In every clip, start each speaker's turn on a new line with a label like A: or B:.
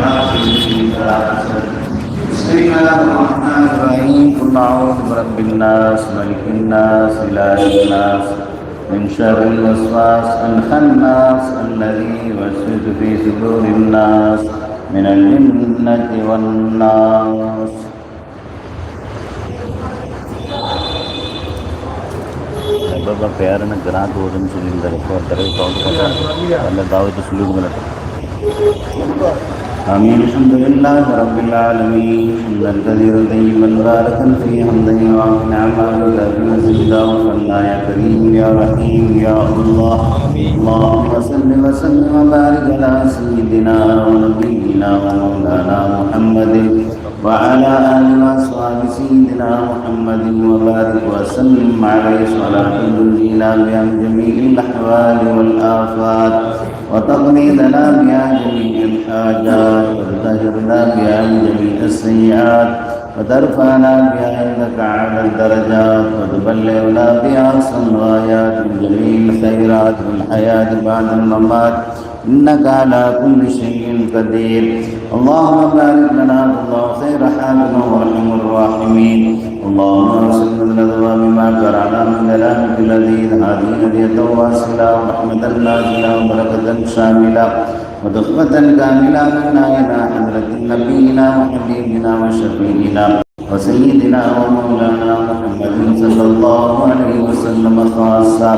A: بسم الله الرحمن الرحيم قل أعوذ برب الناس ملك الناس إله الناس من شر الوسواس الخناس الذي يوسوس في صدور الناس من الجنة والناس. बाबा प्यार ने ग्रांट वजन सिलिंडर को तरह काउंट करना है दावत सुलूक में आमीन अल्हम्दुलिल्लाह रब्बिल आलमीन हम्दन कसीरन तय्यिबन मुबारकन फीहि हम्दन युवाफि नि'महु व ज़िदाहु फल्ला या करीम या रहीम या अल्लाह अल्लाहुम्मा सल्लि व सल्लिम व बारिक अला सय्यिदिना व नबिय्यिना व मौलाना मुहम्मदिन व अला आलिहि व अस्हाबि सय्यिदिना मुहम्मदिन व बारिक व सल्लिम अलैहि सलातन तुनजीना बिहा मिन जमीइल अहवालि वल आफात وتقضي لنا بها جميع الحاجات وتطهرنا بها من جميع السيئات وترفعنا بها عندك أعلى الدرجات وتبلغنا بها أقصى الغايات من جميع الخيرات في الحياة بعد الممات إنك على كل شيء قدير. اللهم بارك لنا الله خير حالنا وارحم الراحمين. اللهم ارزقنا من الأدواب ما قرأنا من كلامك اللذيذ هذه هدية واصلة ورحمة نازلة وبركة شاملة وتحفة كاملة منا إلى حضرة نبينا وحبيبنا وشفيعنا وسيدنا ومولانا محمد صلى الله عليه وسلم خاصة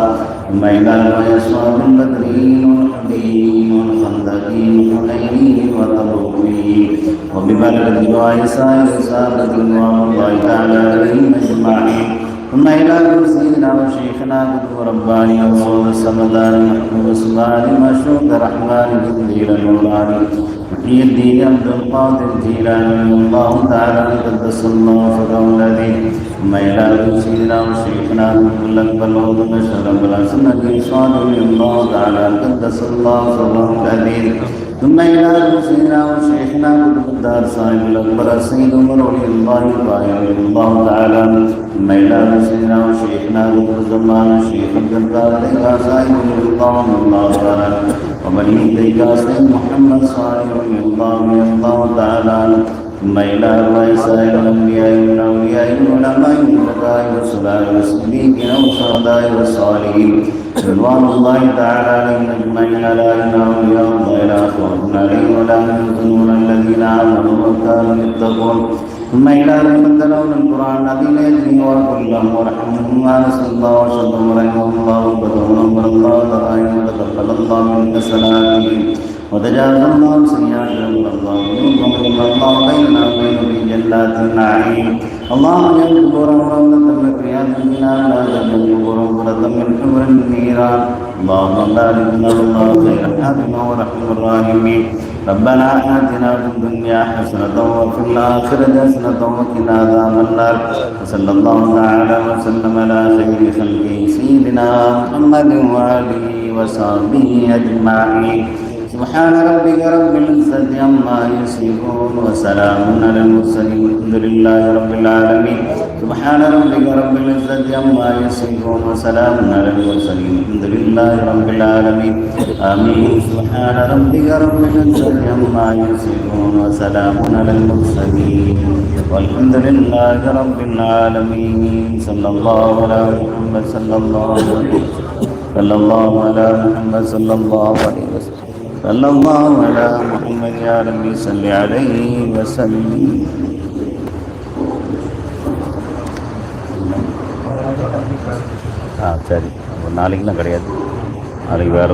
A: ثم إلى أصحاب البدرين والحديين والخندقين والحنينين والتبوكين وببركة دعاء سائر الصحابة رضوان الله تعالى عليهم أجمعين. ثم إلى سيدنا وشيخنا قطب رباني وصول السمداني محمود الصباني مشروق الرحمن قدير النوراني محي الدين عبد القادر الجيلاني الله تعالى قدس الله سره الذي. ثم إلى سيدنا وشيخنا قطب الأكبر وضم الشرف الحسن صادق الله تعالى قدس الله سره الذي. ثم إلى سيدنا وشيخنا قطب الدار صاحب الأكبر سيد عمر ولي الله القائم الله تعالى. ثم إلى سيدنا وشيخنا قطب الزمان الشيخ الجبار لك صاحب الله تعالى وبني لك سيد محمد صالح الله تعالى. ثم إلى سائر الأنبياء والأولياء والعلماء والفقهاء والصلاة والصديقين والشهداء والصالحين رضوان الله تعالى عليهم أجمعين. لا إله إلا الله لا خوف عليهم ولا هم يحزنون الذين آمنوا وكانوا يتقون. ثم إلى من تلون القرآن الذين يجري وكلهم ورحمهم ونسأل الله وشهدهم ورحمهم الله وبدرهم الله ترائم وتقبل الله منك صلاتهم وتجاوز الله سيئاتهم الله منهم الله بيننا وبين في جنات النعيم. اللهم اجعل قبورهم روضة من رياض الجنان لا تجعل قبورهم قرة من حمر النيران. اللهم بارك لنا الله خير حاتمه ورحم الراحمين. ربنا آتنا في الدنيا حسنة وفي الآخرة حسنة وقنا عذاب النار. وصلى الله تعالى وسلم على خير خلقه سيدنا محمد وآله وصحبه أجمعين. سبحان ربك رب العزة عما يصفون وسلام على المرسلين والحمد لله رب العالمين. سبحان ربك رب العزة عما يصفون وسلام على المرسلين والحمد لله رب العالمين. آمين. سبحان ربك رب العزة عما يصفون وسلام على المرسلين والحمد لله رب العالمين. صلى الله على محمد صلى الله عليه وسلم صلى الله على محمد يا ربي صل عليه وسلم. சரி நாளைக்குலாம் கிடையாது, நாளைக்கு வேற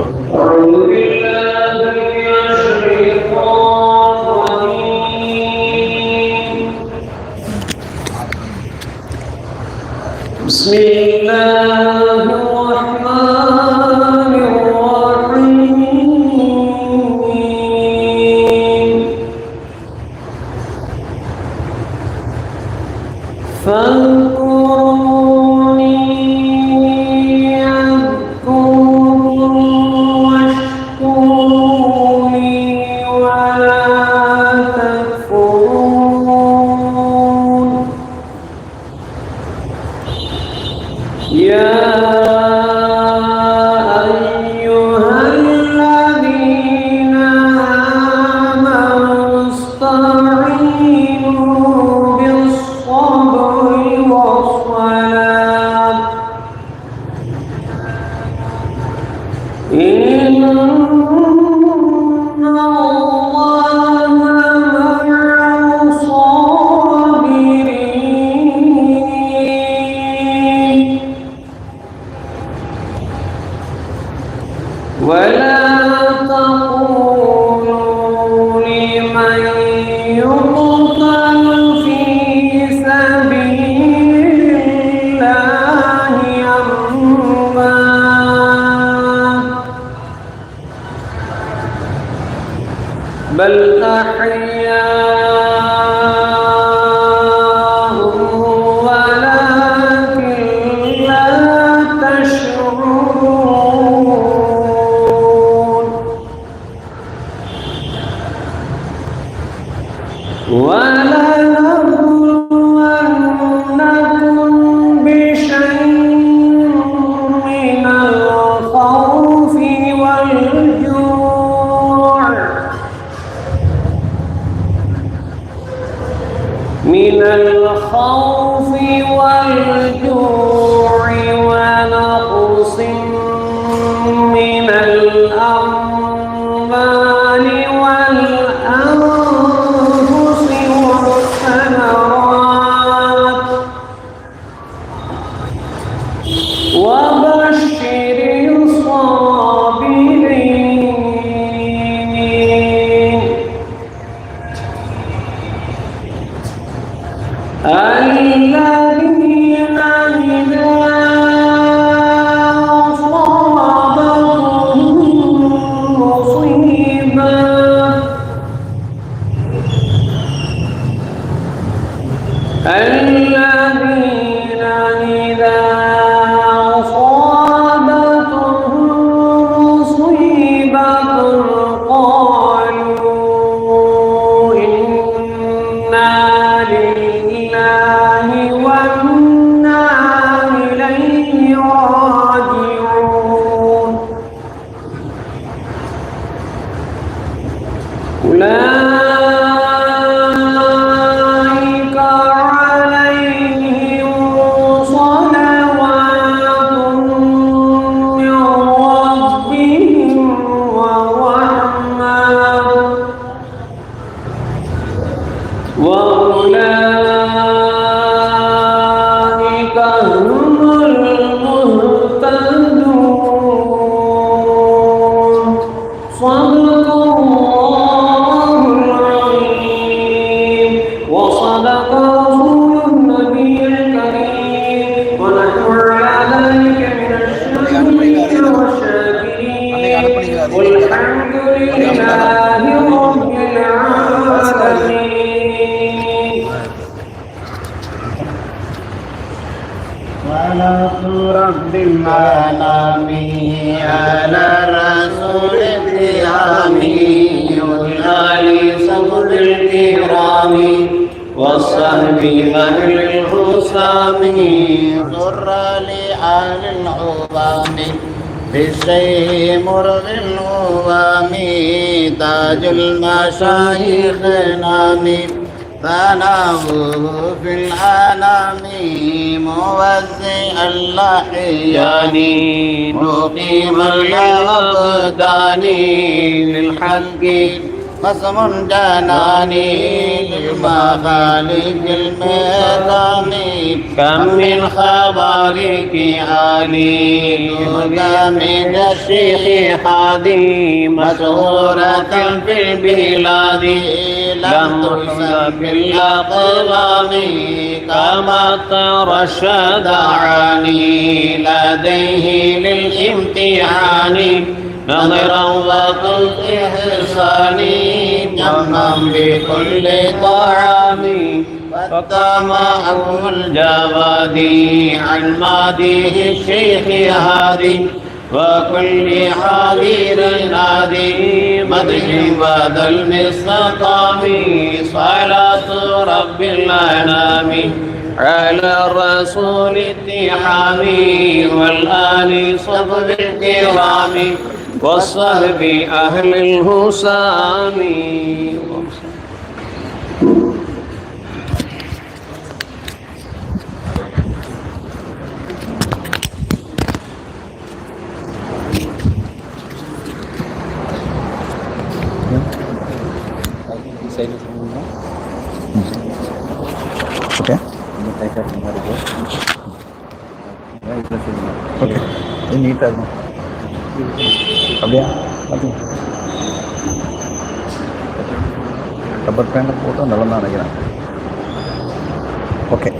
B: واستعينوا بالصبر والصلاة إن الله مع الصابرين ولا تقولوا لمن يقتل في سبيل الله أموات بل أحياء ولكن لا تشعرون ولنبلونكم بشيء من الخوف والجوع ونقص من الأموال والأنفس والثمرات وبشر الصابرين الذين إذا أصابتهم مصيبة قالوا إنا لله وإنا إليه راجعون أولئك عليهم صلوات من ربهم ورحمة وأولئك هم المهتدون صدق الله العظيم وصدق رسول النبي الكريم ونحن على ذلك من الشاهدين والشاكرين والحمد لله رب العالمين.
A: صلاة رب العالمين على رسول الكرام والآل صحب الكرام والصحب أهل الحسام ضر لآل العظام بالشيء مرغ الهوام تاج المشايخ نامي ثناه في العالم موزع الأحيان مقيم الأبدان للحق قسم جناني للمخالق الميدان كم من خبرك علي من الشيخ حادي مسهورة في البلاد لم تحسب بالأقوام كما ترشد عني لديه للامتحان نظرا وقلت إحساني جما بكل طعام فطمعه الجوادي عن ماديه الشيخ هادي وكل حاضر نادي مدح بدل المستقام صلاة رب الأنام على الرسول التحامي والآل صحب الكرام والصحب أهل الهسام. ஓகே ஓகே இது நீட்டாக இருக்கும் அப்படியா பார்த்துங்க ரப்பர் பேண்டை போட்டு நல்லா தான் நினைக்கிறேன் ஓகே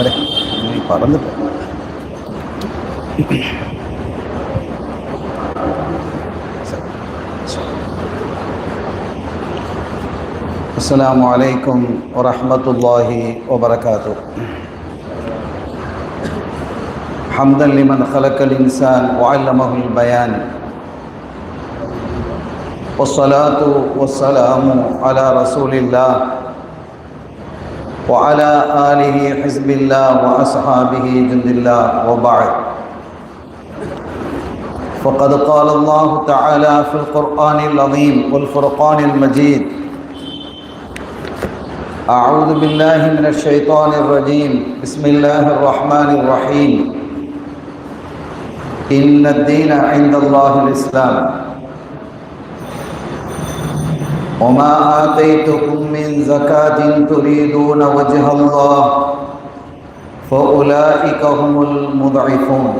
A: अरे பறந்து السلام عليكم ورحمة الله وبركاته حمدا لمن خلق الإنسان وعلمه البيان والصلاة والسلام على رسول الله وعلى آله حزب الله وأصحابه جند الله وبعد فقد قال الله تعالى في القرآن العظيم والفرقان المجيد أعوذ بالله من الشيطان الرجيم بسم الله الرحمن الرحيم إن الدين عند الله الإسلام وما آتيتكم من زكاة تريدون وجه الله فأولئك هم المضعفون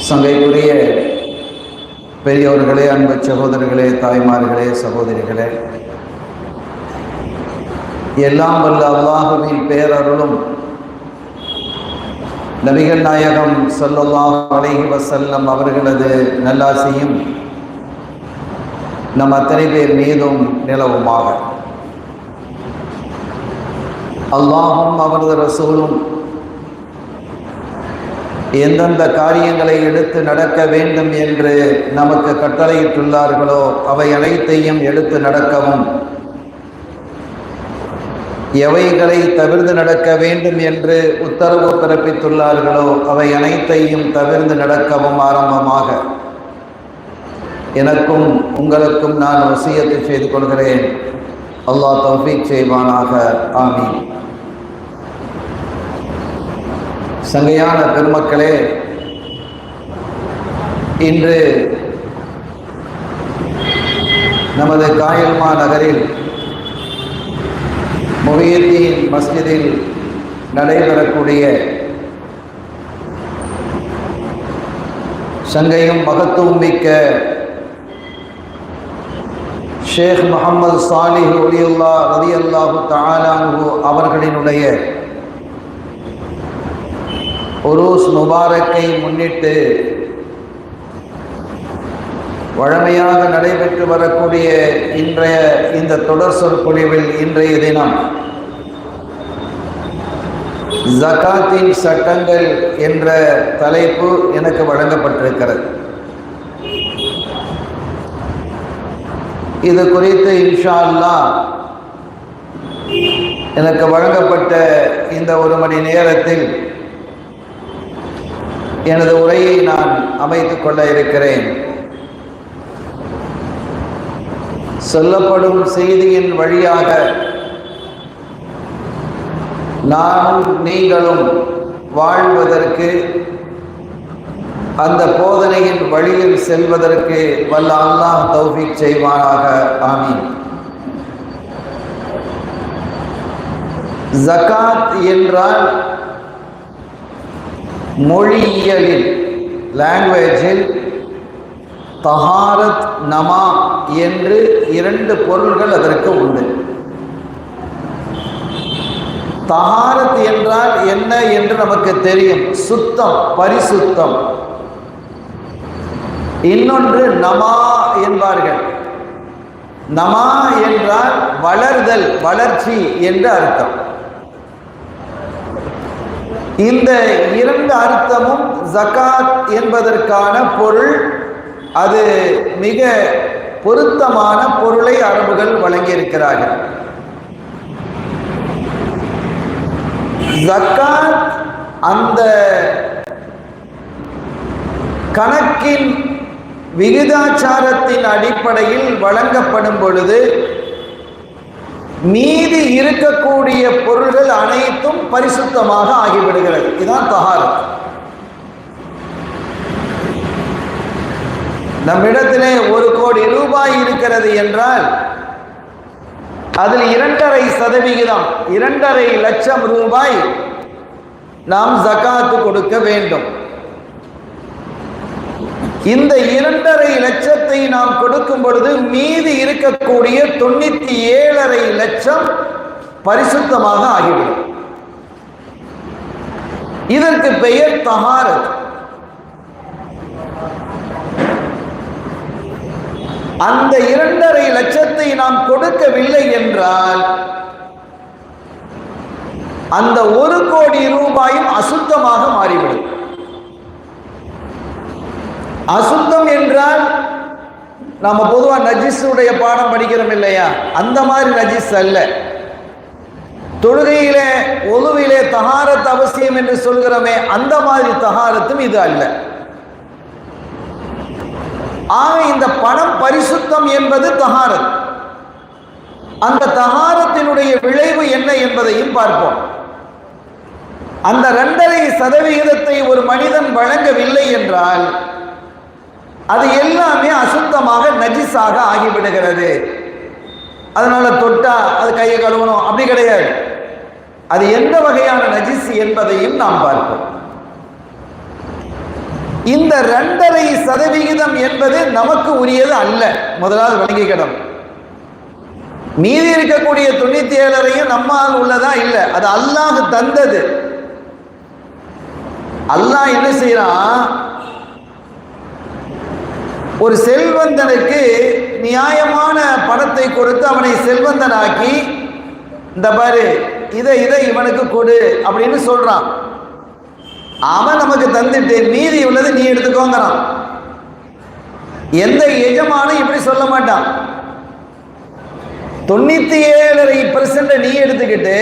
A: சங்கைக்குரிய பெரியவர்களே, அன்பு சகோதரர்களே, தாய்மார்களே, சகோதரிகளே, எல்லாம் வல்ல அல்லாஹுவின் பேரருளும் நபிகள் நாயகம் ஸல்லல்லாஹு அலைஹி வஸல்லம் அவர்களது நல்லாசியும் நம் அத்தனை பேர் மீதும் நிலவுமாக. அல்லாஹும் அவரது ரசூலும் எந்தெந்த காரியங்களை எடுத்து நடக்க வேண்டும் என்று நமக்கு கட்டளையிட்டுள்ளார்களோ அவை அனைத்தையும் எடுத்து நடக்கவும், எவைகளை தவிர்த்து நடக்க வேண்டும் என்று உத்தரவு பிறப்பித்துள்ளார்களோ அவை அனைத்தையும் தவிர்த்து நடக்கவும் ஆரம்பமாக எனக்கும் உங்களுக்கும் நான் வசியத்து செய்து கொள்கிறேன். அல்லாஹ் தௌஃபீக் செய்வானாக. ஆமீன். சங்கையான பெருமக்களே, இன்று நமது காயல்மா நகரில் முஹியுத்தீன் மஸ்ஜிதில் நடைபெறக்கூடிய சங்கையும் மகத்துவம் மிக்க ஷேக் முஹம்மது சாலிஹ் ஒலியுல்லாஹ் ரலியல்லாஹு தஆலா அன்ஹு அவர்களினுடைய உருஸ் முபாரக்கை முன்னிட்டு வழமையாக நடைபெற்று வரக்கூடிய இன்றைய இந்த தொடர் சொற்பொழிவில் இன்றைய தினம் ஜகாத்தின் சட்டங்கள் என்ற தலைப்பு எனக்கு வழங்கப்பட்டிருக்கிறது. இது குறித்து இன்ஷா அல்லாஹ் எனக்கு வழங்கப்பட்ட இந்த ஒரு மணி நேரத்தில் எனது உரையை நான் அமைத்துக் கொள்ள இருக்கிறேன். சொல்லப்படும் செய்தியின் வழியாக நானும் நீங்களும் வாழ்வதற்கு, அந்த போதனையின் வழியில் செல்வதற்கு வல்ல அல்லாஹ் தௌஃபீக் செய்வானாக. ஆமீன். ஜகாத் என்றால் மொழியியலில், லாங்குவேஜில் தஹாரத், நமா என்று இரண்டு பொருள்கள் அதற்கு உண்டு. தஹாரத் என்றால் என்ன என்று நமக்கு தெரியும், சுத்தம், பரிசுத்தம். இன்னொன்று நமா என்பார்கள்.
C: நமா என்றால் வளர்தல், வளர்ச்சி என்று அர்த்தம். இந்த இரண்டு அர்த்தமும் ஜகாத் என்பதற்கான பொருள், அது மிக பொருத்தமான பொருளை அரபுகள் வழங்கியிருக்கிறார்கள். ஜகாத் அந்த கணக்கின் விகிதாச்சாரத்தின் அடிப்படையில் வழங்கப்படும் பொழுது மீதி இருக்கக்கூடிய பொருள்கள் அனைத்தும் பரிசுத்தமாக ஆகிவிடுகிறது. இதுதான் தஹாரத். நம்மிடத்திலே 1 கோடி ரூபாய் இருக்கிறது என்றால் அதில் 2.5%, 2.5 லட்சம் ரூபாய் நாம் ஜகாத்து கொடுக்க வேண்டும். இந்த 2.5 லட்சத்தை நாம் கொடுக்கும் பொழுது மீதி இருக்கக்கூடிய 97.5 லட்சம் பரிசுத்தமாக ஆகிவிடும். இதற்கு பெயர் தஹாரத். அந்த 2.5 லட்சத்தை நாம் கொடுக்கவில்லை என்றால் அந்த 1 கோடி ரூபாயும் அசுத்தமாக மாறிவிடும். அசுத்தம் என்றால் நாம பொதுவா நஜிஸுடைய பாடம் படிக்கிறோம் இல்லையா, அந்த மாதிரி நஜிஸ் அல்ல. தொழுகையிலே ஒழுவிலே தஹாரத் அவசியம் என்று சொல்கிறோமே, அந்த மாதிரி தஹாரத்தும் இது அல்ல. ஆக இந்த பணம் பரிசுத்தம் என்பது தஹாரத். அந்த தஹாரத்தினுடைய விளைவு என்ன என்பதையும் பார்ப்போம். அந்த 2.5% ஒரு மனிதன் வழங்கவில்லை என்றால் அது எல்லாமே அசுத்தமாக நஜிஸாக ஆகிவிடுகிறது. அதனால தொட்டா அது கையை கழுவணும் அப்படி கிடையாது. அது எந்த வகையான நஜிஸ் என்பதையும் நாம் பார்ப்போம். இந்த 2.5% என்பது நமக்கு உரியது அல்ல. முதலாவது வழங்கிக்கிடும். மீதி இருக்கக்கூடிய 97.5 நம்மால் உள்ளதா இல்ல, அது அல்லாஹ் தந்தது. அல்லாஹ் என்ன செய்யறான், ஒரு செல்வந்தனுக்கு நியாயமான பணத்தை கொடுத்து அவனை செல்வந்தனாக்கி, இந்த பாரு இதை இவனுக்கு கொடு அப்படின்னு சொல்றான். அவன் நமக்கு தந்துட்டு மீதி உள்ளது நீ எடுத்துக்கோங்கிறான். எந்த எஜமானும் இப்படி சொல்ல மாட்டான். 97.5% நீ எடுத்துக்கிட்டு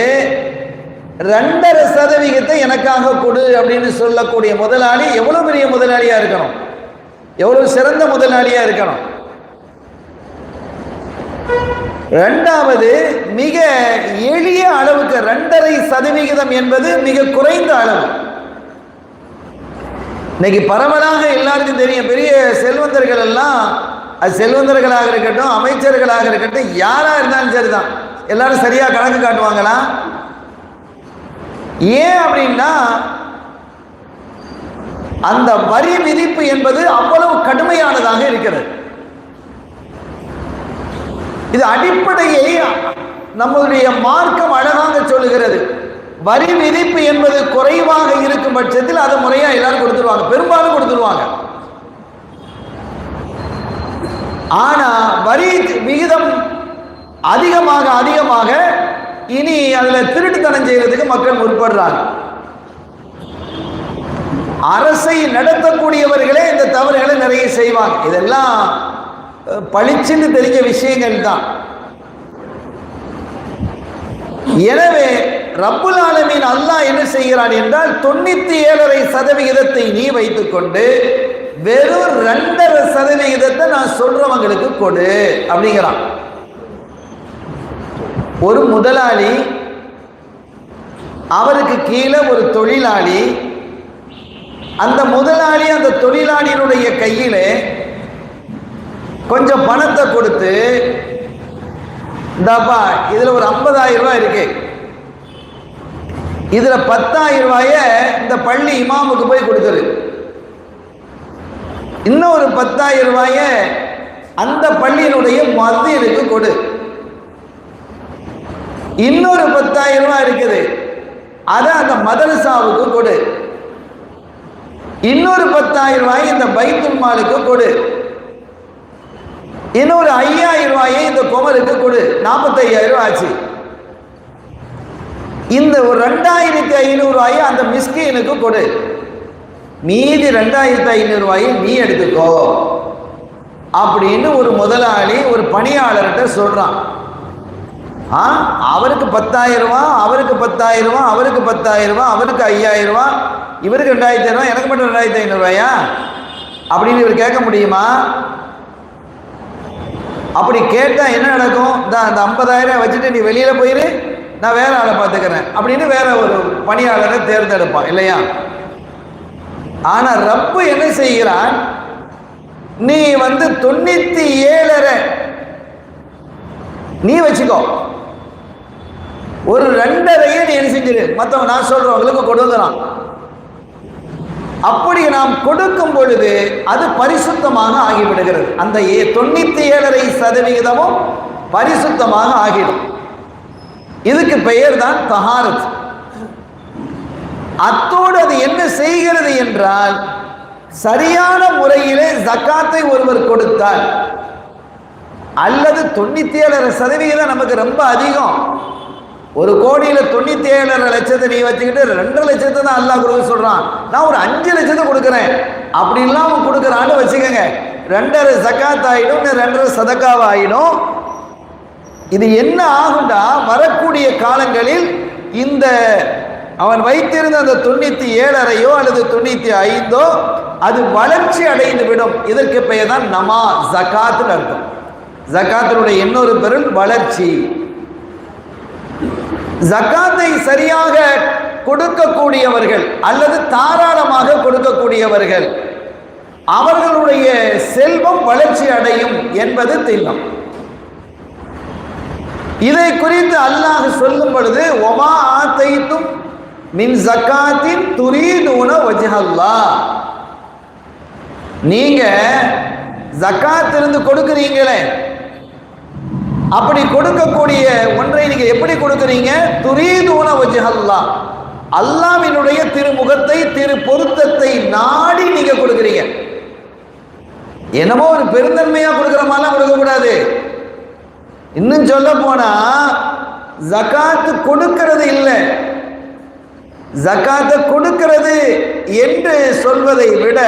C: 2.5% எனக்காக கொடு அப்படின்னு சொல்லக்கூடிய முதலாளி எவ்வளவு பெரிய முதலாளியா இருக்கணும், எவ்வளவு சிறந்த முதலாளியா இருக்கணும். இரண்டாவது, மிக எளிய அளவுக்கு 2.5% என்பது மிக குறைந்த அளவு. இன்னைக்கு பரவலாக எல்லாருக்கும் தெரியும், பெரிய செல்வந்தர்கள் எல்லாம், அது செல்வந்தர்களாக இருக்கட்டும் அமைச்சர்களாக இருக்கட்டும் யாரா இருந்தாலும் சரிதான், எல்லாரும் சரியா கணக்கு காட்டுவாங்களா? ஏன் அப்படின்னா அந்த வரி விதிப்பு என்பது அவ்வளவு கடுமையானதாக இருக்கிறது. இது அடிப்படையை நம்முடைய மார்க்கம் அழகாக சொல்லுகிறது. வரி விதிப்பு என்பது குறைவாக இருக்கும் பட்சத்தில் அதை முறையா எல்லாரும் கொடுத்துருவாங்க, பெரும்பாலும் கொடுத்துருவாங்க. ஆனா வரி விகிதம் அதிகமாக இனி அதுல திருட்டுத்தனம் செய்யறதுக்கு மக்கள் முற்படுறாங்க. அரசை நடத்தக்கூடியவர்களே இந்த தவறுகளை நிறைய செய்வாங்க. இதெல்லாம் பளிச்சுன்னு தெரிஞ்ச விஷயங்கள் தான். எனவே ரப்புல் ஆலமீன் அல்லாஹ் என்ன செய்கிறான் என்றால் 97.5% நீ வைத்துக் கொண்டு வெறும் 2.5% நான் சொல்றவங்களுக்கு கொடு அப்படிங்கிறான். ஒரு முதலாளி, அவருக்கு கீழே ஒரு தொழிலாளி, அந்த முதலாளி அந்த தொழிலாளியினுடைய கையிலே கொஞ்சம் பணத்தை கொடுத்து, இந்தாப்பா இதுல ஒரு 50,000 ரூபாய் இருக்கு, இதுல 10,000 ரூபாய இந்த பள்ளி இமாமுக்கு போய் கொடுத்துரு, இன்னொரு 10,000 ரூபாய அந்த பள்ளியினுடைய மஸ்ஜிதுக்கு கொடு, இன்னொரு 10,000 ரூபாய் இருக்குது அதை அந்த மதரசாவுக்கு கொடு, இன்னொரு 10,000 ரூபாய் இந்த பைத்துல் மாலுக்கு கொடு, இன்னொரு 5000 ரூபாயை இந்த குமருக்கு கொடு, 45,000 ரூபாய் ஆச்சு. இந்த ஒரு 2500 ரூபாயை அந்த மிஸ்கீனுக்கு கொடு, மீதி 2500 ரூபாயை நீ எடுத்துக்கோ அப்படின்னு ஒரு முதலாளி ஒரு பணியாளர்கிட்ட சொல்றான். அவருக்கு 10,000 ரூபாய், அவருக்கு 10,000 ரூபாய், அவருக்கு 10,000 ரூபாய், அவருக்கு 5,000 ரூபாய், இவருக்கு 2,500 ரூபாய், எனக்கு மட்டும் 2,500 ரூபாயா அப்படின்னு இவர் கேட்க முடியுமா? அப்படி கேட்டா என்ன நடக்கும்? அந்த 50,000 வச்சுட்டு நீ வெளியில போயிரு, நான் வேற ஆளை பார்த்துக்கிறேன் அப்படின்னு வேற ஒரு பணியாளரை தேர்ந்தெடுப்பான் இல்லையா? ஆனா ரப்பு என்ன செய்கிறான்? நீ 97.5 நீ வச்சுக்கோ, ஒரு 2.5 நீ என்ன செஞ்சிரு, மற்றவங்க நான் சொல்றவங்களுக்கு கொடுக்குறான். அப்படி நாம் கொடுக்கும் பொழுது அது பரிசுத்தமாக ஆகிவிடுகிறது. அந்த 97.5% பரிசுத்தமாக ஆகிடும். இதுக்கு பெயர் தான் தஹாரத். அத்தோடு அது என்ன செய்கிறது என்றால், சரியான முறையிலே ஜக்காத்தை ஒருவர் கொடுத்தால், அல்லது 97% நமக்கு ரொம்ப அதிகம், 1 கோடியில 97 லட்சத்தை நீ வச்சுக்கிட்டு 2 லட்சத்தை தான் அல்லாஹ் கொடுக்க சொல்றான், நான் ஒரு 5 லட்சத்தை கொடுக்குறேன் அப்படின்லாம் அவன் கொடுக்குறான்னு வச்சுக்கோங்க, 2.5 ஜக்காத் ஆயிடும், 2.5 சதக்காவா ஆயிடும். இது என்ன ஆகும்டா, வரக்கூடிய காலங்களில் இந்த அவன் வைத்திருந்த அந்த 97.5 அல்லது 95 அது வளர்ச்சி அடைந்து விடும். இதற்கு பெயர் தான் நமா, ஜகாத் அர்த்தம். ஜகாத்தினுடைய இன்னொரு பொருள் வளர்ச்சி. ஜகாத்தை சரியாக கொடுக்கக்கூடியவர்கள் அல்லது தாராளமாக கொடுக்கக்கூடியவர்கள், அவர்களுடைய செல்வம் வளர்ச்சி அடையும் என்பது திண்ணம். இதை குறித்து அல்லாஹ் சொல்லும் பொழுது, ஒமா ஆத்தைத்தும் மின் ஜகாத்தின் துரீதுன வஜ்ஹல்லாஹ், நீங்க ஜகாத் இருந்து கொடுக்குறீங்களே, அப்படி கொடுக்கக்கூடிய ஒன்றை நீங்க எப்படி கொடுக்குறீங்க? துரீதுன வஜ்ஹல்லாஹ், அல்லாஹ்வினுடைய திருமுகத்தை, திரு பொருத்தத்தை நாடி நீங்க கொடுக்குறீங்க. என்னமோ ஒரு பெருந்தன்மையா கொடுக்குற மாதிரிலாம் கொடுக்க கூடாது. இன்னும் சொல்ல போனா ஜகாத்து கொடுக்கிறது இல்லை, ஜகாத்தை கொடுக்கிறது என்று சொல்வதை விட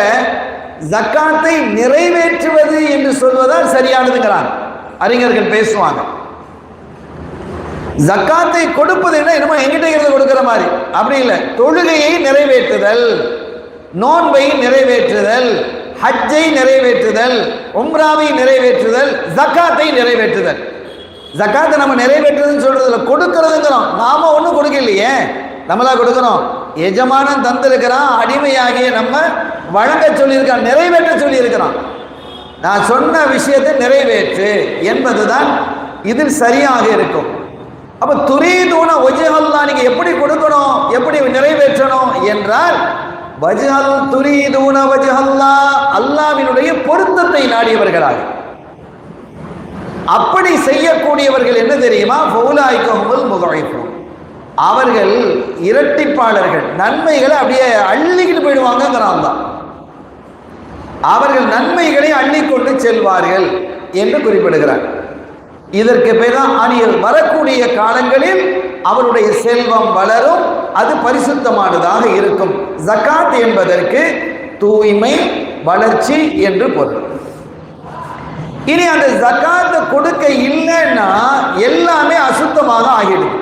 C: ஜகாத்தை நிறைவேற்றுவது என்று சொல்வதால் சரியானதுங்கிறான் அறிஞர்கள் பேசுவாங்க. ஜகாத்தை கொடுப்பது என்னமோ எங்கிட்ட இருந்து கொடுக்கிற மாதிரி அப்படி இல்லை. தொழுகையை நிறைவேற்றுதல், நோன்பை நிறைவேற்றுதல், ஹஜ்ஜை நிறைவேற்றுதல், உம்ராவை நிறைவேற்றுதல், ஜகாத்தை நிறைவேற்றுதல். ஜகாத்தை நம்ம நிறைவேற்றுதுன்னு சொல்றதுல கொடுக்கிறதுங்கிறோம், நாம ஒன்றும் கொடுக்கலையே, நம்மளா கொடுக்கிறோம். எஜமானன் தந்திருக்கிறான், அடிமையாகிய நம்ம வழங்க சொல்லியிருக்கான், நிறைவேற்ற சொல்லியிருக்கிறான். நான் சொன்ன விஷயத்தை நிறைவேற்று என்பதுதான் இதில் சரியாக இருக்கும். அப்ப துரீதுன வஜ்ஹல்லாஹ், நீங்க எப்படி கொடுக்கணும், எப்படி நிறைவேற்றணும் என்றால், வஜ்ஹல் துரீதுன வஜ்ஹல்லாஹ், அல்லாஹ்வினுடைய பொருத்தத்தை நாடியவர்களாக. அப்படி செய்யக்கூடியவர்கள் என்ன தெரியுமா? ஃபௌலாயிகஹுமுல் முضاعفூன், அவர்கள் இரட்டிப்பாளர்கள், நன்மைகளை அப்படியே அள்ளிக்கிட்டு போயிடுவாங்கிறான். அவர்கள் நன்மைகளை அள்ளிக்கொண்டு செல்வார்கள் என்று குறிப்பிடுகிறார். இதற்கு பெயர் தான் அணியல். வரக்கூடிய காலங்களில் அவருடைய செல்வம் வளரும், அது பரிசுத்தமானதாக இருக்கும். ஜகாத் என்பதற்கு தூய்மை, வளர்ச்சி என்று பொருள். இனி அந்த ஜகாத்தை கொடுக்க இல்லைன்னா எல்லாமே அசுத்தமாக ஆகிடும்.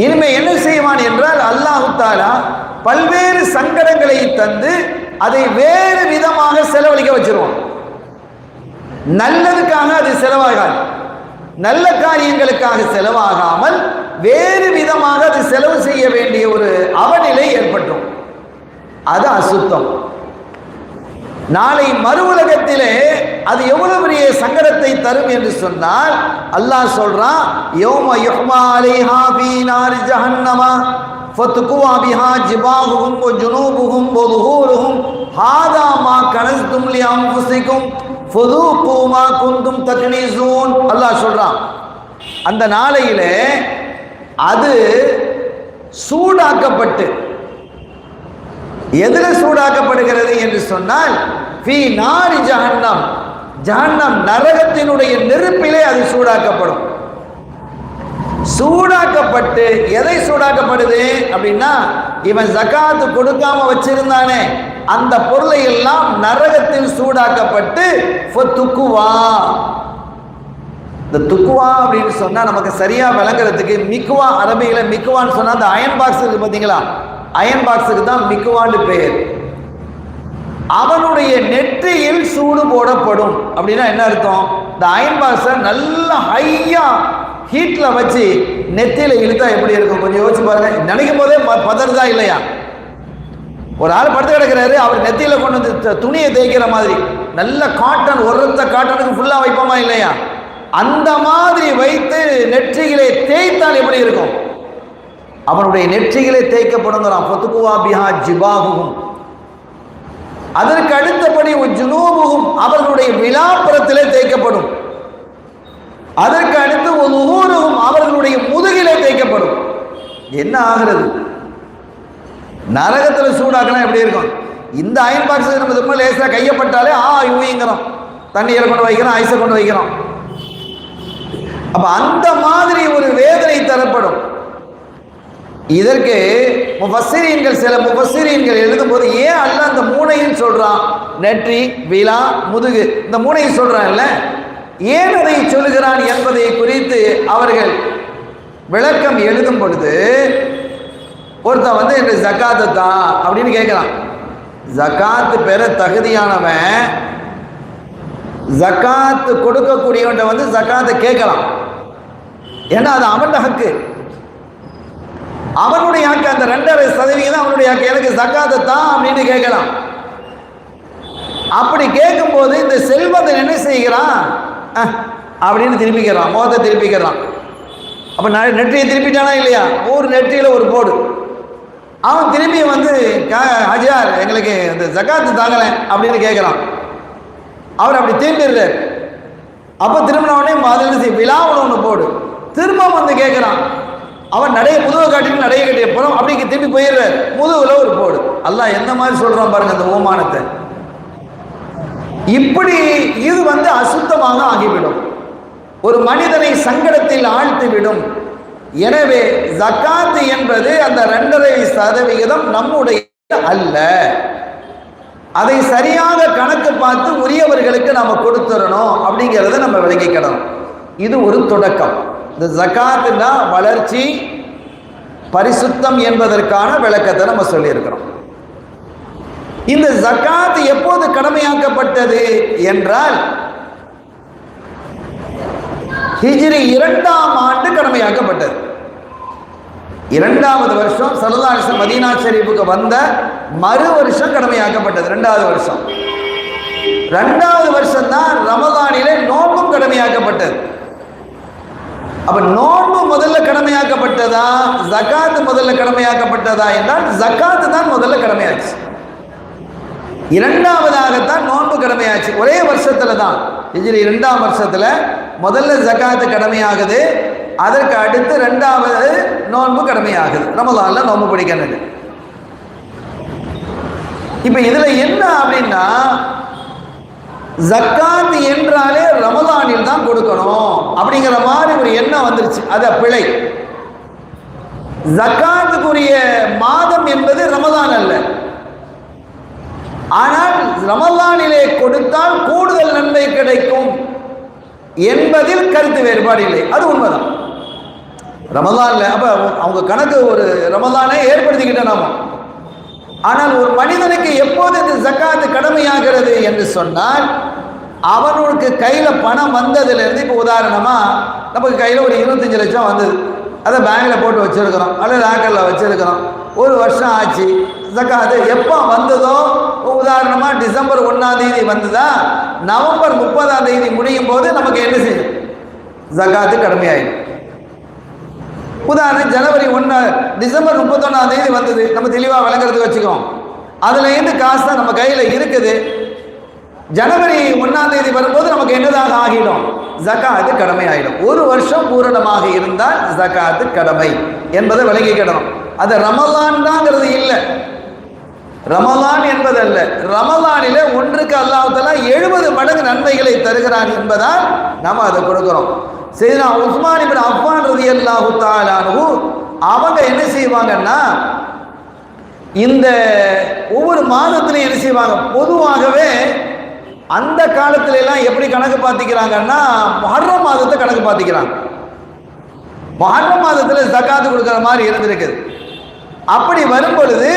C: இனிமே என்ன செய்வான் என்றால், அல்லாஹ் தஆலா பல்வேறு சங்கடங்களை தந்து அதை வேறு விதமாக செலவழிக்க வச்சிருவான். நல்லதுக்காக அது செலவாகாது, நல்ல காரியங்களுக்காக செலவாகாமல் வேறு விதமாக அது செலவு செய்ய வேண்டிய ஒரு அவநிலை ஏற்பட்டும். அது அசுத்தம். நாளை மறு உலகத்திலே அது எவ்வளவு பெரிய சங்கடத்தை தரும் என்று சொன்னால், அல்லாஹ் சொல்றான், யௌம யுஹ்மா அலைஹா ஃபீ நாரி ஜஹன்னம ஃபத்குவா பிஹா ஜிபாஹுஹும் வ ஜுனூபுஹும் வ ظுஹூருஹும் ஹாதா மா கனஸ்தும் லி அன்ஃபுஸிகும் ஃபதூகு மா குன்தும் தக்னிஸூன். அல்லாஹ் சொல்றான், அந்த நாளையிலே அது சூடாக்கப்பட்டு, எதில் சூடாக்கப்படுகிறது என்று சொன்னால், ஃபீ நாரி ஜஹன்னம், ஜஹன்னம் நரகத்தினுடைய நெருப்பிலே அது சூடாக்கப்படும். சூடாக்கப்பட்டு எதை சூடாக்கப்படுது அப்படின்னா, இவன் ஜகாத்து கொடுக்காம வச்சிருந்தானே அந்த பொருளை எல்லாம் நரகத்தில் சூடாக்கப்பட்டு துக்குவா. இந்த துக்குவா அப்படின்னு சொன்னா நமக்கு சரியா விளங்குறதுக்கு மிக்குவா, அரபியில மிக்குவான்னு சொன்னா அந்த அயன் பாக்ஸ் இருக்கு பாத்தீங்களா, அயன் பாக்ஸுக்கு தான் மிக்குவான்னு பெயர். அவனுடைய நெற்றியில் சூடு போடப்படும் அப்படின்னா என்ன அர்த்தம்? இந்த அயன் பாக்ஸை நல்லா ஹையா ஹீட்ல வச்சு நெத்தியில இழுத்தா எப்படி இருக்கும் கொஞ்சம் யோசிச்சு பாருங்க. நினைக்கும் போதே பதறுதா இல்லையா? ஒரு ஆள் படுத்து கிடக்கிறாரு, அவர் நெத்தியில கொண்டு வந்து துணியை தேய்க்கிற மாதிரி நல்ல காட்டன், ஒருத்த காட்டனுக்கு ஃபுல்லா வைப்போமா இல்லையா? அந்த மாதிரி வைத்து நெற்றியிலே தேய்த்தால் எப்படி இருக்கும்? அவனுடைய நெற்றியிலே தேய்க்கப்படுங்கிறான். ஃபதுகுவா பிஹா ஜிபாஹும். அதற்கு அடுத்தபடி ஜுனூபுகும், அவர்களுடைய விலாப்புறத்திலே தேய்க்கப்படும். அதற்கு அடுத்து உஹூருஹும், அவர்களுடைய முதுகிலே தேய்க்கப்படும். என்ன ஆகிறது? நரகத்தில் சூடாக்கினா எப்படி இருக்கும்? இந்த அயன் பாக்ஸ் நம்ம ரொம்ப லேசாக கையப்பட்டாலே யூங்கிறோம், தண்ணியை கொண்டு வைக்கிறோம், ஐஸை கொண்டு வைக்கிறோம். அப்ப அந்த மாதிரி ஒரு வேதனை தரப்படும். இதற்கு முஃபஸ்ஸிரீன்கள், சில முஃபஸ்ஸிரீன்கள் எழுதும்போது ஏன் அல்லாஹ் அந்த மூணையும் சொல்றான்? நெற்றி, விலா, முதுகு, இந்த மூணையும் சொல்றான்ல, ஏன் அதை சொல்லுகிறான் என்பதை குறித்து அவர்கள் விளக்கம் எழுதும் பொழுது, ஒருத்தன் வந்து என்ன ஜக்காத்து தான் அப்படின்னு கேட்கிறான். ஜக்காத்து பெற தகுதியானவன் ஜக்காத்து கொடுக்கக்கூடியவன் வந்து ஜக்காத்தை கேட்கலாம். ஏன்னா அது அவன் ஹக்கு, அவனுடைய ஹக்கு. அந்த 2.5% அவனுடைய ஹக்கு. எனக்கு ஜக்காத்தை தான் அப்படின்னு கேட்கலாம். அப்படி கேட்கும்போது இந்த செல்வத்தை என்ன செய்கிறான் அப்படின்னு திருப்பிக்கிறான், முகத்தை திருப்பிக்கிறான். அப்ப நெற்றியை திருப்பிட்டானா இல்லையா? ஒரு நெற்றியில ஒரு போடு. அவன் திரும்பி வந்து ஹஜார் எங்களுக்கு இந்த ஜக்காத்து தாங்கல அப்படின்னு கேட்கிறான். அவர் அப்படி திரும்பிடுறார். அப்ப திரும்பினவனே மாதிரி விழாவில் ஒன்று போடு. திரும்ப வந்து கேட்கிறான். அவன் முதுவை காட்டிட்டு நடைய கட்டிய போறோம் அப்படி திரும்பி போயிடுறார். முதுகுல ஒரு போடு. அல்லாஹ் எந்த மாதிரி சொல்றான் பாருங்க அந்த ஓமானத்தை. இப்படி இது வந்து அசுத்தமாக ஆகிவிடும், ஒரு மனிதனை சங்கடத்தில் ஆழ்த்திவிடும். எனவே ஜக்காத்து என்பது அந்த 2.5% நம்முடைய அல்ல. அதை சரியாக கணக்கு பார்த்து உரியவர்களுக்கு நாம கொடுத்துடணும் அப்படிங்கிறத நம்ம விளங்கிக்கணும். இது ஒரு தொடக்கம். இந்த ஜக்காத்துனா வளர்ச்சி, பரிசுத்தம் என்பதற்கான விளக்கத்தை நம்ம சொல்லியிருக்கிறோம். இந்த ஜக்காத் எப்போது கடமையாக்கப்பட்டது என்றால் ஹிஜ்ரி 2ஆம் ஆண்டு கடமையாக்கப்பட்டது. 2வது வருஷம் ஸல்லல்லாஹு அலைஹி வஸல்லம் மதீனா ஷரீஃபுக்கு வந்த மறு வருஷம் கடமையாக்கப்பட்டது. 2வது வருஷம். 2வது வருஷம் தான் ரமதானிலே நோன்பும் கடமையாக்கப்பட்டது. அப்ப நோன்பு முதல்ல கடமையாக்கப்பட்டதா, ஜக்காத் முதல்ல கடமையாக்கப்பட்டதா என்றால் ஜக்காத் தான் முதல்ல கடமையாச்சு. 2வதாகத்தான் நோன்பு கடமையாச்சு. ஒரே வருஷத்துல தான், ஹிஜ்ரி 2ஆம் வருஷத்துல முதல்ல ஜக்காத்து கடமையாகுது. அதற்கு அடுத்து 2வது நோன்பு கடமையாகுது. ரமலான்ல நோன்பு பிடிக்கணும். இப்ப இதுல என்ன அப்படின்னா, ஜக்காத் என்றாலே ரமலானில் தான் கொடுக்கணும் அப்படிங்கிற மாதிரி ஒரு எண்ணம் வந்துருச்சு. அது பிழை. ஜக்காத்துக்குரிய மாதம் என்பது ரமலான் அல்ல. ஆனால் ரமலானிலே கொடுத்தால் கூடுதல் நன்மை கிடைக்கும் என்பதில் கருத்து வேறுபாடு இல்லை. அது உண்மைதான். ரமலான்ல அப்ப அவங்க கணக்கு ஒரு ரமலானை ஏற்படுத்திக்கிட்ட நாம. ஆனால் ஒரு மனிதனுக்கு எப்போது இந்த ஜக்காத்து கடமையாகிறது என்று சொன்னால், அவனுக்கு கையில பணம் வந்ததுல இருந்து, இப்ப உதாரணமா நமக்கு கையில ஒரு 25 லட்சம் வந்தது, அதை பேங்க்ல போட்டு வச்சிருக்கிறோம் அல்லது லாக்கர்ல வச்சிருக்கிறோம். ஒரு வருஷம் ஆச்சு. ஜக்காத்து எப்போ வந்ததோ, உதாரணமா டிசம்பர் 1ஆம் தேதி வந்ததா, நவம்பர் 30ஆம் தேதி முடியும் போது நமக்கு என்ன செய்யும்? ஜக்காத்து கடமையாயிடும். உதாரணம் ஜனவரி 1 டிசம்பர் 31ஆம் தேதி வந்தது, நம்ம தெளிவாக விளங்குறதுக்கு வச்சுக்கோம். அதுல இருந்து காசு தான் நம்ம கையில இருக்குது. ஜனவரி 1ஆம் தேதி வரும்போது நமக்கு என்னதாக ஆகிடும்? ஜக்காத்து கடமை ஆகிடும். ஒரு வருஷம் பூரணமாக இருந்தால் ஜக்காத்து கடமை என்பதை விளங்கிக்கிடணும். அது ரமலான் தாங்கிறது இல்லை. ரமலான் என்பதல்ல, ரமலானிலே ஒன்றுக்கு அல்லாஹ் தஆலா 70 மடங்கு நன்மைகளை தருகிறான் என்பதால் நாம அதை கொடுக்கிறோம். சையதுனா உஸ்மான் இப்னு அஃபான் ரலியல்லாஹு தஆலா அன்ஹு அவங்க என்ன செய்வாங்கன்னா, இந்த ஒவ்வொரு மாதத்திலையும் என்ன செய்வாங்க, பொதுவாகவே அந்த காலத்துல எல்லாம் எப்படி கணக்கு பார்த்திக்கிறாங்கன்னா, முஹர்ரம் மாதத்தை கணக்கு பார்த்திக்கிறாங்க. முஹர்ரம் மாதத்துல ஜகாத் கொடுக்கிற மாதிரி இருந்திருக்குது. அப்படி வரும் பொழுது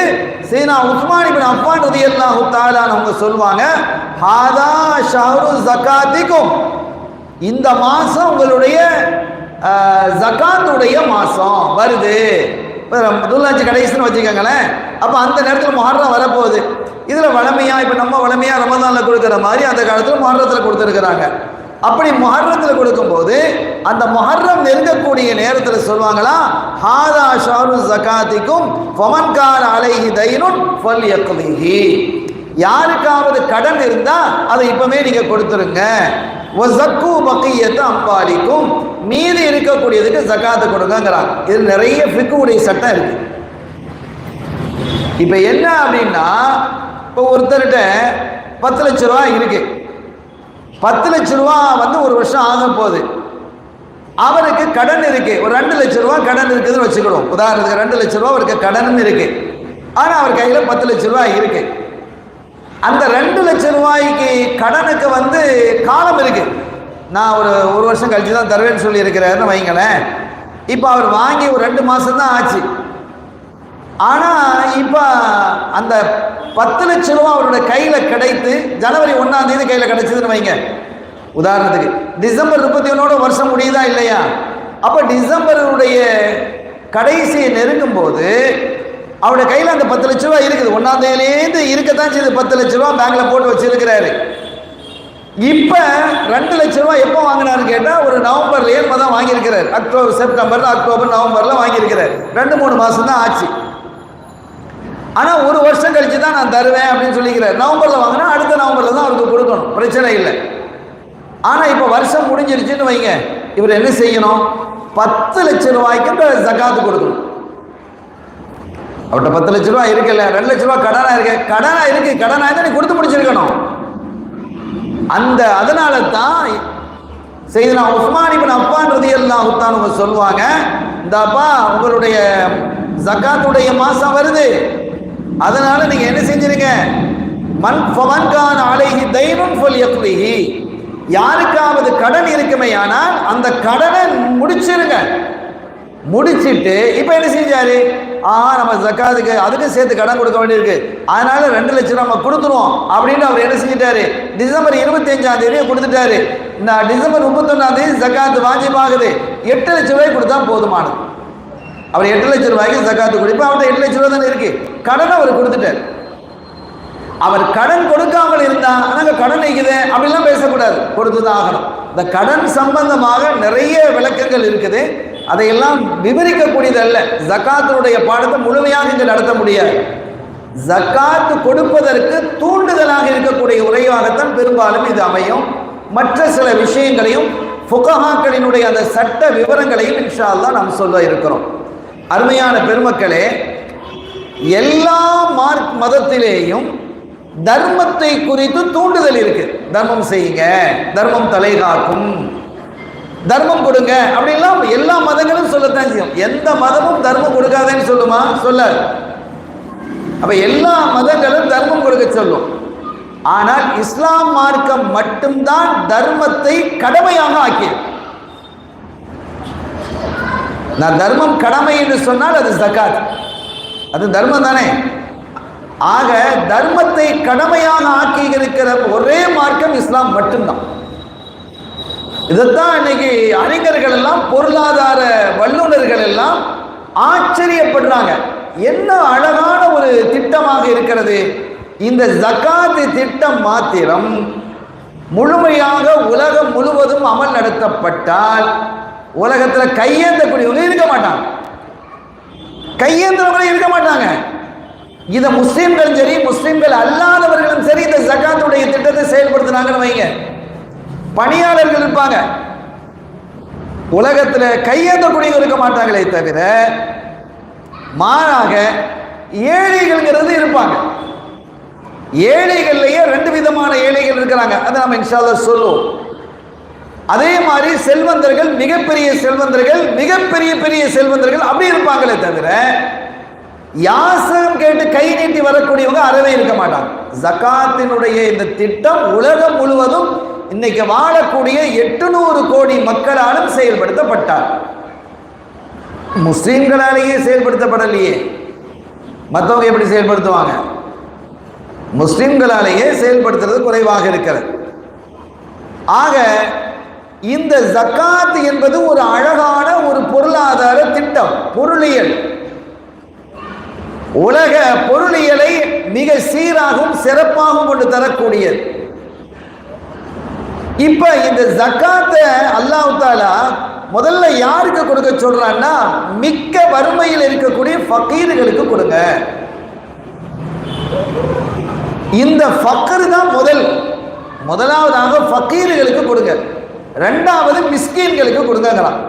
C: சையதுனா உஸ்மான் இப்னு அஃபான் ரலியல்லாஹு தஆலா அவங்க சொல்வாங்க, ஹாதா ஷஹ்ரு ஜகாத்திக்கும், இந்த மாசம் உங்களுடைய ஜகாத்துடைய மாசம் வருது. துல்ஹஜ் கடைசின்னு வச்சுக்கோங்களேன். அப்போ அந்த நேரத்தில் முஹர்ரம் வரப்போகுது. இதில் வளமையா இப்போ நம்ம வளமையா ரமதானில் கொடுக்குற மாதிரி அந்த காலத்தில் முஹர்ரத்தில் கொடுத்துருக்குறாங்க. அப்படி முஹர்ரத்தில் கொடுக்கும்போது அந்த முஹர்ரம் நெருங்கக்கூடிய நேரத்தில் சொல்லுவாங்களா, ஹாதா ஷஹ்ரு ஜகாத்திக்கும் ஃபமன் கான அலைஹி தைனுன் ஃபல்யக்லிஹி, யாருக்காவது கடன் இருந்தா அதை இப்பவே நீங்க கொடுத்துருங்க. வஸக்கு பகியத அம்வாலிக்கும், மீதி இருக்கக்கூடியதுக்கு ஜகாத் கொடுங்கங்கறாங்க. இது நிறைய ஃபிக்ஹுடைய சட்டம் இருக்கு. இப்போ என்ன அப்படின்னா, இப்போ ஒருத்தர்கிட்ட 10 லட்ச ரூபா இருக்கு. 10 லட்ச ரூபா வந்து ஒரு வருஷம் ஆக போகுது. அவருக்கு கடன் இருக்கு, ஒரு 2 லட்ச ரூபா கடன் இருக்குதுன்னு வச்சுக்கிறோம். உதாரணத்துக்கு 2 லட்ச ரூபா அவருக்கு கடன் இருக்கு. ஆனால் அவர் கையில் 10 லட்ச ரூபா இருக்கு. அந்த 2 லட்ச ரூபாய்க்கு கடனுக்கு வந்து காலம் இருக்கு. நான் ஒரு வருஷம் கழிச்சு தான் தருவேன்னு சொல்லி இருக்கிறாருன்னு வைங்களேன். இப்போ அவர் வாங்கி ஒரு 2 மாதம் தான் ஆச்சு. ஆனால் இப்போ அந்த 10 லட்ச ரூபா அவருடைய கையில் கிடைத்து ஜனவரி 1ஆம் தேதி கையில் கிடைச்சதுன்னு வைங்க. உதாரணத்துக்கு டிசம்பர் 31 வருஷம் முடியுதா இல்லையா? அப்போ டிசம்பருடைய கடைசியை நெருங்கும் போது அவருடைய கையில் அந்த 10 லட்ச ரூபா இருக்குது. 1ஆம் தேதியிலேருந்து இருக்கத்தான் செய்து 10 லட்ச ரூபா பேங்க்ல போட்டு வச்சிருக்கிறாரு. இப்போ 2 லட்ச ரூபா எப்போ வாங்கினாரு கேட்டால் ஒரு நவம்பர்லேயே தான் வாங்கியிருக்கிறார். அக்டோபர் நவம்பர்ல வாங்கியிருக்கிறார். 2-3 மாதம் தான் ஆச்சு. ஆனால் ஒரு வருஷம் கழிச்சு தான் நான் தருவேன் அப்படின்னு சொல்லிக்கிறார். நவம்பரில் வாங்கினா அடுத்த நவம்பரில் தான் அவருக்கு கொடுக்கணும், பிரச்சனை இல்லை. ஆனால் இப்போ வருஷம் முடிஞ்சிருச்சுன்னு வைங்க, இவர் என்ன செய்யணும்? 10 லட்ச ரூபாய்க்கு ஜகாத்து கொடுக்கணும். அவர்கிட்ட 10 லட்ச ரூபா இருக்குல்ல, 2 லட்ச ரூபா கடனா இருக்கு, கடனா இருந்தா நீ கொடுத்து முடிச்சிருக்கணும். அதனால தான் சையதுனா உஸ்மான் இப்னு அஃபான் ரலியல்லாஹு தஆலா அவங்க சொல்லுவாங்க, இந்தாப்பா உங்களுடைய ஜகாத்துடைய மாசம் வருது, அதனால நீங்க என்ன செஞ்சிருங்க, ஃபமன் கான அலைஹி தைனுன் ஃபல்யக்லிஹி, யாருக்காவது கடன் இருக்குமே ஆனால் அந்த கடனை முடிச்சிருங்க. முடிச்சிட்டு இப்போ என்ன செஞ்சாரு, நம்ம ஜக்காத்துக்கு அதுக்கு சேர்த்து கடன் கொடுக்க வேண்டியிருக்கு, அதனால 2 லட்சம் நம்ம கொடுத்துருவோம் அப்படின்னு அவர் என்ன செஞ்சிட்டாரு, டிசம்பர் 25ஆம் தேதியை கொடுத்துட்டாரு. இந்த டிசம்பர் 31ஆம் தேதி ஜக்காத்து வாஜிபாகுது. 8 லட்ச ரூபாய் கொடுத்தா போதுமானது. அவர் 8 லட்ச ரூபாய்க்கு ஜக்காத்து கொடுப்பா, அவர்கிட்ட 8 லட்ச ரூபாய் தானே இருக்கு, கடனை அவர் கொடுத்துட்டார். அவர் கடன் கொடுக்காமல் இருந்தா நாங்கள் கடன் வைக்குது அப்படிலாம் பேசக்கூடாது, கொடுத்துதான் ஆகணும். இந்த கடன் சம்பந்தமாக நிறைய விளக்கங்கள் இருக்குது, அதையெல்லாம் விவரிக்கக்கூடியதல்ல. ஜக்காத்தினுடைய பாடத்தை முழுமையாக இங்கு நடத்த முடியாது. ஜக்காத்து கொடுப்பதற்கு தூண்டுதலாக இருக்கக்கூடிய உரையாகத்தான் பெரும்பாலும் இது அமையும். மற்ற சில விஷயங்களையும் ஃபுகஹாக்களினுடைய அந்த சட்ட விவரங்களையும் இன்ஷா அல்லாஹ் நாம் சொல்ல இருக்கிறோம். அருமையான பெருமக்களே, எல்லா மதத்திலேயும் தர்மத்தை குறித்து தூண்டுதல் இருக்கு. தர்மம் செய்யுங்க, தர்மம் தலை காக்கும், தர்மம் கொடுங்க அப்படின்லாம் எல்லா மதங்களும் சொல்லத்தான் செய்யும். எந்த மதமும் தர்மம் கொடுக்காதேன்னு சொல்லுமா? சொல்லாது. அப்ப எல்லா மதங்களும் தர்மம் கொடுக்க சொல்லும். ஆனால் இஸ்லாம் மார்க்கம் மட்டும்தான் தர்மத்தை கடமையாக ஆக்கியது. நான் தர்மம் கடமை என்று சொன்னால் அது ஜகாத், அது தர்மம் தானே. ஆக தர்மத்தை கடமையாக ஆக்கி இருக்கிற ஒரே மார்க்கம் இஸ்லாம் மட்டும்தான். இதைத்தான் இன்னைக்கு அறிஞர்கள் எல்லாம், பொருளாதார வல்லுநர்கள் எல்லாம் ஆச்சரியப்படுறாங்க. என்ன அழகான ஒரு திட்டமாக இருக்கிறது இந்த ஜகாத் திட்டம். மாத்திரம் முழுமையாக உலகம் முழுவதும் அமல் நடத்தப்பட்டால் உலகத்தில் கையேந்தக்கூடியவங்க இருக்க மாட்டாங்க, கையேந்திரவங்க இருக்க மாட்டாங்க. இதை முஸ்லிம்களும் சரி முஸ்லிம்கள் அல்லாதவர்களும் சரி இந்த ஜகாத்துடைய திட்டத்தை செயல்படுத்தினாங்கன்னு வைங்க, பணியாளர்கள் இருப்பாங்க, உலகத்தில் கையேந்தக்கூடியவங்க இருக்க மாட்டாங்களே தவிர மாறாக ஏழைகள்ங்கிறது இருப்பாங்க. ஏழைகள்லயே 2 விதமான ஏழைகள் இருக்கிறாங்க, அதை நம்ம இன்ஷா அல்லாஹ் சொல்லுவோம். அதே மாதிரி செல்வந்தர்கள், மிகப்பெரிய செல்வந்தர்கள், மிகப்பெரிய பெரிய செல்வந்தர்கள் அப்படி இருப்பாங்களே தவிர யாசகம் கேட்டு கை நீட்டி வரக்கூடியவங்க அறவே இருக்க மாட்டாங்க. ஜகாத்தினுடைய இந்த திட்டம் உலகம் முழுவதும் இன்னைக்கு வாழக்கூடிய 800 கோடி மக்களாலும் செயல்படுத்தப்பட்டார். முஸ்லிம்களாலேயே செயல்படுத்தப்படலையே, மற்றவங்க எப்படி செயல்படுத்துவாங்க? முஸ்லிம்களாலேயே செயல்படுத்துறது குறைவாக இருக்கிறது. ஆக இந்த ஜகாத் என்பது ஒரு அழகான ஒரு பொருளாதார திட்டம், பொருளியல். உலக பொருளியலை மிக சீராகவும் சிறப்பாகவும் கொண்டு தரக்கூடியது. இப்ப இந்த ஜகாத்தை அல்லாஹ் தஆலா முதல்ல யாருக்கு கொடுக்க சொல்றான்னா, மிக்க வறுமையில் இருக்கக்கூடிய ஃபகீர்களுக்கு கொடுங்க. இந்த ஃபக்ர் தான் முதலாவதாக ஃபகீர்களுக்கு கொடுங்க. ரெண்டாவது மிஸ்கீன்களுக்கு கொடுங்கங்கறான்.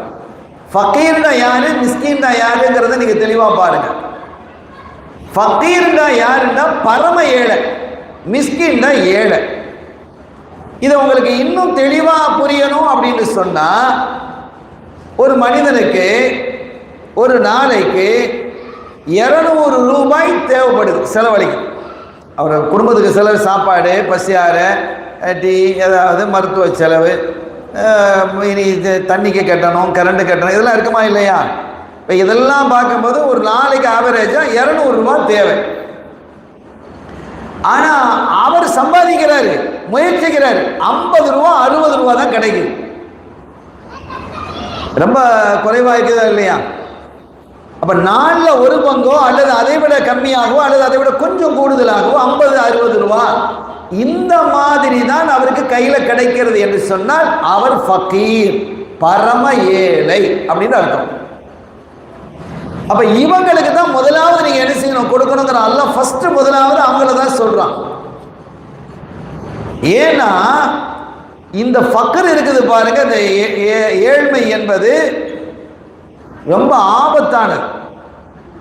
C: ஃபகீர்னா யாரு, மிஸ்கீன்னா யாருங்கிறத நீங்க தெளிவா பாருங்க. ஃபகீர்னா யாருன்னா பரம ஏழை, மிஸ்கீன்னா ஏழை. இதை உங்களுக்கு இன்னும் தெளிவா புரியணும் அப்படின்னு சொன்னா, ஒரு மனிதனுக்கு ஒரு நாளைக்கு 200 ரூபாய் தேவைப்படுது செலவழிக்கு. அவர் குடும்பத்துக்கு செலவு, சாப்பாடு, பசியார, டீ, ஏதாவது மருத்துவ செலவு, இனி இது தண்ணிக்கு கட்டணும், கரண்ட் கட்டணும், இதெல்லாம் இருக்குமா இல்லையா? இப்போ இதெல்லாம் பார்க்கும்போது ஒரு நாளைக்கு ஆவரேஜாக 200 ரூபாய் தேவை. ஆனால் அவர் சம்பாதிக்கிறாரு, முயற்சிக்கிறார், 50 ரூபா 60 ரூபா தான் கிடைக்குது. ரொம்ப குறைவாக இருக்குதா இல்லையா? அப்போ நாளில் ஒரு பங்கோ அல்லது அதை விட கம்மியாகவோ அல்லது அதை விட கொஞ்சம் கூடுதலாகவோ 50-60 ரூபா இந்த மாதிரி தான் அவருக்கு கையில் கிடைக்கிறது என்று சொன்னால் அவர் ஃபகீர், பரம ஏழை அப்படின்னு அர்த்தம். அப்ப இவங்களுக்கு தான் முதலாவது நீங்க என்ன செய்யணும், கொடுக்கணுங்கிற அல்லாஹ் ஃபர்ஸ்ட் முதலாவது அவங்கள தான் சொல்றான். ஏன்னா இந்த ஃபக்ர் இருக்குது பாருங்க, இந்த ஏழ்மை என்பது ரொம்ப ஆபத்தானது.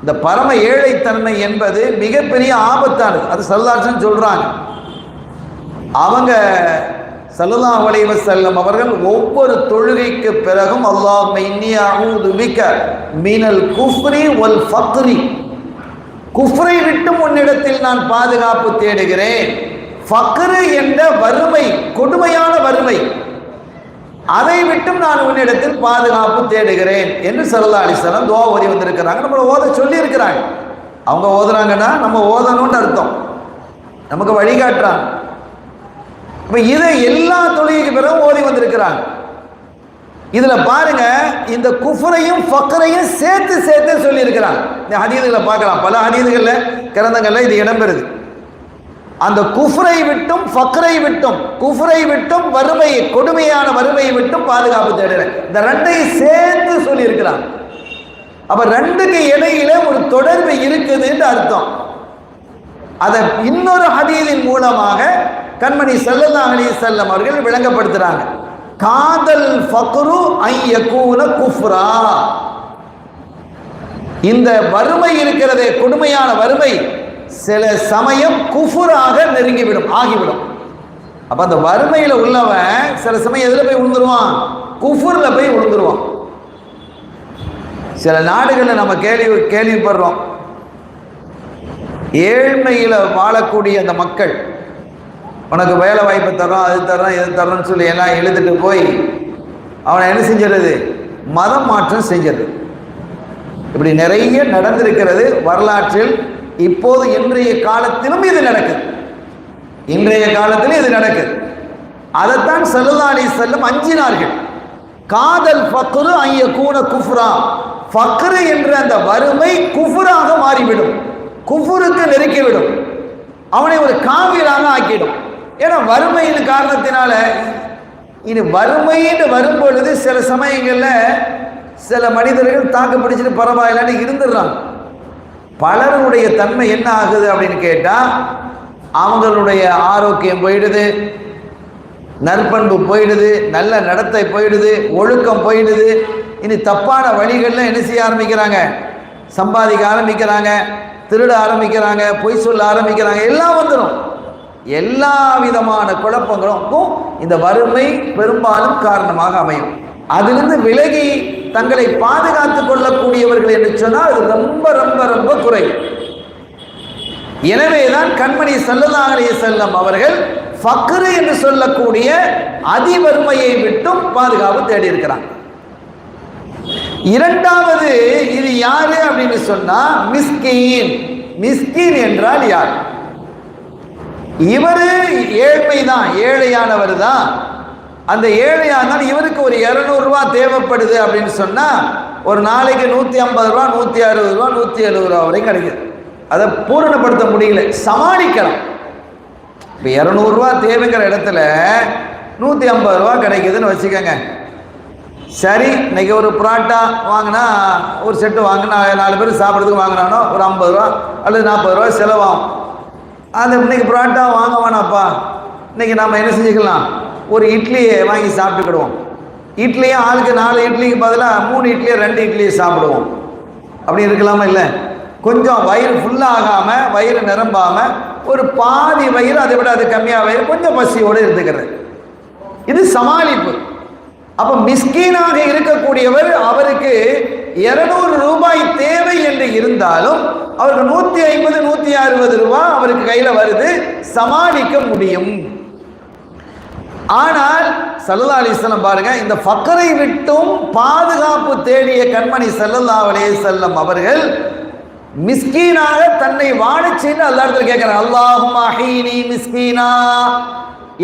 C: இந்த பரம ஏழைத்தன்மை என்பது மிகப்பெரிய ஆபத்தானது. அது ஸல்லல்லாஹு சொல்றாங்க. அவங்க ஸல்லல்லாஹு அலைஹி வஸல்லம் அவர்கள் ஒவ்வொரு தொழுகைக்கு பிறகும் அல்லாஹும்ம இன்னி அஊது பிக மினல் குஃப்ரி வல் ஃபக்ரி, குஃப்ரை விட்டு உன்னிடத்தில் நான் பாதுகாப்பு தேடுகிறேன், ஃபக்ரு என்ற வறுமை, கொடுமையான வறுமை, அதை விட்டும் நான் உன்னிடத்தில் பாதுகாப்பு தேடுகிறேன் என்று ஸல்லல்லாஹு அலைஹி வஸல்லம் துஆ ஓதி வந்திருக்கிறாங்க. நம்மளை ஓத சொல்லி இருக்கிறாங்க. அவங்க ஓதுறாங்கன்னா நம்ம ஓதணும்னு அர்த்தம், நமக்கு வழிகாட்டுறாங்க. இப்போ இதை எல்லா தொழுகைக்கு பிறகு ஓதி வந்திருக்கிறாங்க. இதுல பாருங்க, இந்த குஃப்ரையும் ஃபக்ரையும் சேர்த்து சேர்த்து சொல்லி இருக்கிறாங்க. இந்த ஹதீதுகளை பார்க்கலாம், பல ஹதீதுகள்ல கிரந்தங்கள்ல இது இடம்பெறுது. அந்த குஃப்ரை விட்டும் ஃபக்ரை விட்டும், குஃப்ரை விட்டும் வறுமையை, கொடுமையான வறுமையை விட்டும் பாதுகாப்பு தேடுறேன், இந்த ரெண்டையும் சேர்த்து சொல்லி இருக்கிறாங்க. அப்ப ரெண்டுக்கு இடையில ஒரு தொடர்பு இருக்குதுன்னு அர்த்தம். அதை இன்னொரு ஹதீதின் மூலமாக கண்மணி ஸல்லல்லாஹு அலைஹி வஸல்லம் அவர்கள் விளங்கப்படுத்துறாங்க. காதல் ஃபக்ரு ஐ யகூன குஃப்ரா, இந்த வறுமை இருக்கிறதே, கொடுமையான வறுமை சில சமயம் குஃபுராக நெருங்கிவிடும், ஆகிவிடும். அப்ப அந்த வறுமையில உள்ளவன் சில சமயம் எதுல போய் விழுந்துருவான், குஃபுர்ல போய் விழுந்துருவான். சில நாடுகளில் நம்ம கேள்விப்படுறோம், ஏழ்மையில வாழக்கூடிய அந்த மக்கள், உனக்கு வேலை வாய்ப்பு தரோம், அது தரோம், எது தரோம்னு சொல்லி எல்லாம் எழுதிட்டு போய் அவனை என்ன செஞ்சிருது, மதம் மாற்றம் செஞ்சது. இப்படி நிறைய நடந்திருக்கிறது வரலாற்றில். இப்போது இன்றைய காலத்திலும் இது நடக்குது, இன்றைய காலத்திலும் இது நடக்குது. அதைத்தான் ஸல்லல்லாஹு அலைஹி வஸல்லம் அஞ்சினார்கள். காதல் ஃபக்ரு ஐ யகூன குஃப்ரா, ஃபக்ரு என்ற அந்த வறுமை குஃபுராக மாறிவிடும், குஃபுருக்கு நெருக்கிவிடும், அவனை ஒரு காவிராக ஆக்கிடும். ஏன்னா வறுமையின் காரணத்தினால, இனி வறுமைன்னு வரும்பொழுது சில சமயங்கள்ல சில மனிதர்கள் தாக்கு பிடிச்சிட்டு பரவாயில்லன்னு இருந்துடுறாங்க. பலருடைய தன்மை என்ன ஆகுது அப்படின்னு கேட்டா, அவங்களுடைய ஆரோக்கியம் போயிடுது, நற்பண்பு போயிடுது, நல்ல நடத்தை போயிடுது, ஒழுக்கம் போயிடுது. இனி தப்பான வழிகளில் என்ன செய்ய ஆரம்பிக்கிறாங்க, சம்பாதிக்க ஆரம்பிக்கிறாங்க, திருட ஆரம்பிக்கிறாங்க, பொய் சொல்ல ஆரம்பிக்கிறாங்க, எல்லாம் வந்துடும். எல்லா விதமான குழப்பங்களுக்கும் இந்த வறுமை பெரும்பாலும் காரணமாக அமையும். அதிலிருந்து விலகி தங்களை பாதுகாத்துக் கொள்ளக்கூடியவர்கள் என்று சொன்னால் அது ரொம்ப ரொம்ப ரொம்ப குறை. எனவேதான் கண்மணி ஸல்லல்லாஹு அலைஹி வஸல்லம் அவர்கள் ஃபக்ர் என்று சொல்லக்கூடிய அதிவறுமையை விட்டும் பாதுகாப்பு தேடி இருக்கிறாங்க. இரண்டாவது இது யாரு அப்படின்னு சொன்னா மிஸ்கீன். மிஸ்கீன் என்றால் யார்? இவரு ஏழ்மைதான், ஏழையானவர் தான். அந்த ஏழையானால் இவருக்கு ஒரு 200 ரூபா தேவைப்படுது அப்படின்னு சொன்னா ஒரு நாளைக்கு 150 ரூபா, 160 ரூபா, 170 ரூபா வரைக்கும் கிடைக்குது. அதை பூரணப்படுத்த முடியல, சமாளிக்கலாம். இப்போ 200 ரூபா தேவைங்கிற இடத்துல 150 ரூபா கிடைக்குதுன்னு வச்சுக்கோங்க. சரி, இன்னைக்கு ஒரு புரோட்டா வாங்கினா ஒரு செட்டு வாங்கினா 4 பேர் சாப்பிட்றதுக்கு வாங்கினானோ ஒரு 50 ரூபா அல்லது 40 ரூபா செலவாகும். அது இன்னைக்கு புரோட்டா வாங்க வேணாப்பா, இன்னைக்கு நம்ம என்ன செஞ்சுக்கலாம், ஒரு இட்லியை வாங்கி சாப்பிட்டுக்கிடுவோம். இட்லியை ஆளுக்கு 4 இட்லிக்கு பதிலாக 3 இட்லியை 2 இட்லியை சாப்பிடுவோம். அப்படி இருக்கலாமா? இல்லை, கொஞ்சம் வயிறு ஃபுல்லாகாமல் வயிறு நிரம்பாமல் ஒரு பாதி வயிறு, அதை விட அது கம்மியாக வயிறு, கொஞ்சம் பசியோடு இருந்துக்கிறது. இது சமாளிப்பு. அப்போ மிஸ்கீனாக இருக்கக்கூடியவர் அவருக்கு 200 ரூபாய் தேவை என்று இருந்தாலும் அவருக்கு 150 160 ரூபாய் அவருக்கு கையில் வருது, சமாளிக்க முடியும். ஆனால் ஸல்லல்லாஹு அலைஹி வஸல்லம் பாருங்க, இந்த ஃபக்ரை விட்டும் பாதுகாப்பு தேடிய கண்மணி ஸல்லல்லாஹு அலைஹி வஸல்லம் அவர்கள் மிஸ்கீனாக தன்னை வாழச் செய்து அல்லாஹ்விடத்தில் கேட்கிறார், அல்லாஹும்ம அஹீனி மிஸ்கீனா,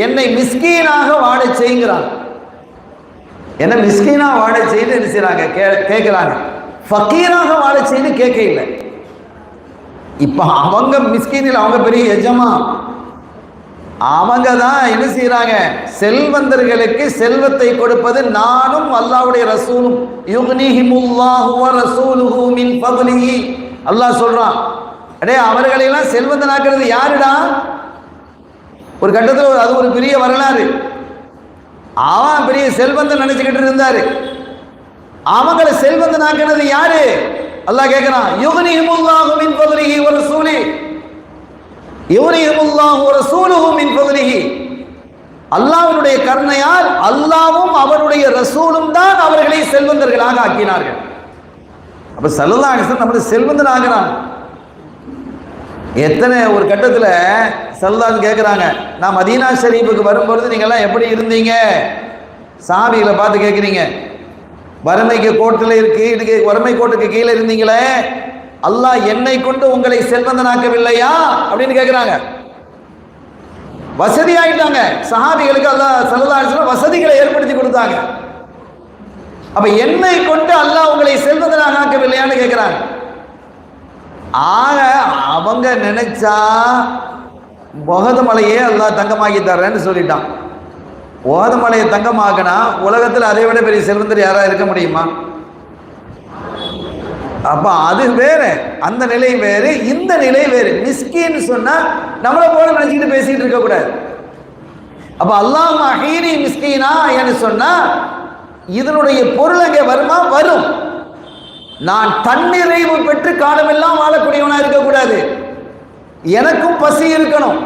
C: என்னை மிஸ்கீனாக வாழச் செய்கிறான். என்ன மிஸ்கீனா வாழச் செய்து என்ன செய்யறாங்க, கேட்கிறாங்க. ஃபக்கீராக வாழச் செய்து கேட்க இல்லை. இப்ப அவங்க மிஸ்கீனில் அவங்க பெரிய எஜமா, அவங்க தான் என்ன செய்யறாங்க, செல்வந்தர்களுக்கு செல்வத்தை கொடுப்பது நானும் அல்லாஹ்வுடைய ரசூலும், யுக்னிஹிமுல்லாஹு வ ரசூலுஹு மின் ஃபத்லிஹி. அல்லாஹ் சொல்றான், அடே அவர்களெல்லாம் செல்வந்தனாக்குறது யாருடா? ஒரு கட்டத்தில் அது ஒரு பெரிய வரலாறு. அவன் பெரிய செல்வந்தன் நினைச்சுக்கிட்டு இருந்தாரு. அவங்களை செல்வந்தனாக்குறது யாரு? அல்லாஹ் கேட்கிறான், யுக்னிஹிமுல்லாஹு மின் ஃபத்லிஹி வ ரசூலிஹி, யுக்னிஹிமுல்லாஹு வ ரசூலுஹு மின் ஃபத்லிஹி. அல்லாஹ்வுடைய கருணையால் அல்லாஹ்வும் அவருடைய ரசூலும் தான் அவர்களை செல்வந்தர்களாக ஆக்கினார்கள். அப்ப ஸல்லல்லாஹு அலைஹி வஸல்லம் நம்மளை செல்வந்தன் ஆகிறான். எத்தனை ஒரு கட்டத்தில் ஸல்லல்லாஹு கேட்குறாங்க, நான் மதீனா ஷரீஃபுக்கு வரும்பொழுது நீங்கள்லாம் எப்படி இருந்தீங்க? சஹாபிகளை பார்த்து கேட்குறீங்க. வறுமைக்கு கோட்டில் இருக்கு, இதுக்கு வறுமை கோட்டுக்கு கீழே இருந்தீங்களே, அல்லாஹ் என்னை கொண்டு உங்களை செல்வந்தனாக்கவில்லையா அப்படின்னு கேட்குறாங்க. வசதி ஆயிட்டாங்க சஹாபிகளுக்கு. அல்லாஹ் ஸல்லல்லாஹு அலைஹி வஸல்லம் வசதிகளை ஏற்படுத்தி கொடுத்தாங்க. அப்ப என்னை கொண்டு அல்லாஹ் உங்களை செல்வந்தனாக ஆக்கவில்லையான்னு கேட்குறாங்க. ஆக அவங்க நினைச்சா உஹது மலையே அல்லாஹ் தங்கமாக்கி தர்றேன்னு சொல்லிட்டான். உஹது மலையை தங்கமாக்கினா உலகத்தில் அதை விட பெரிய செல்வந்தர் யாரா இருக்க முடியுமா? அப்ப அது வேற, அந்த நிலை வேறு, இந்த நிலை வேறு. மிஸ்கின்னு சொன்னா நம்மளை போல நினைச்சிட்டு பேசிட்டு இருக்க கூடாது. அப்ப அல்லாஹ் அஹீனி மிஸ்கீனா என்று சொன்னா இதனுடைய பொருள் அங்கே வருமா? வரும். நான் தன்னிறைவு பெற்று காலமெல்லாம் வாழக்கூடியவனா இருக்கக்கூடாது. எனக்கும் பசி இருக்கணும்,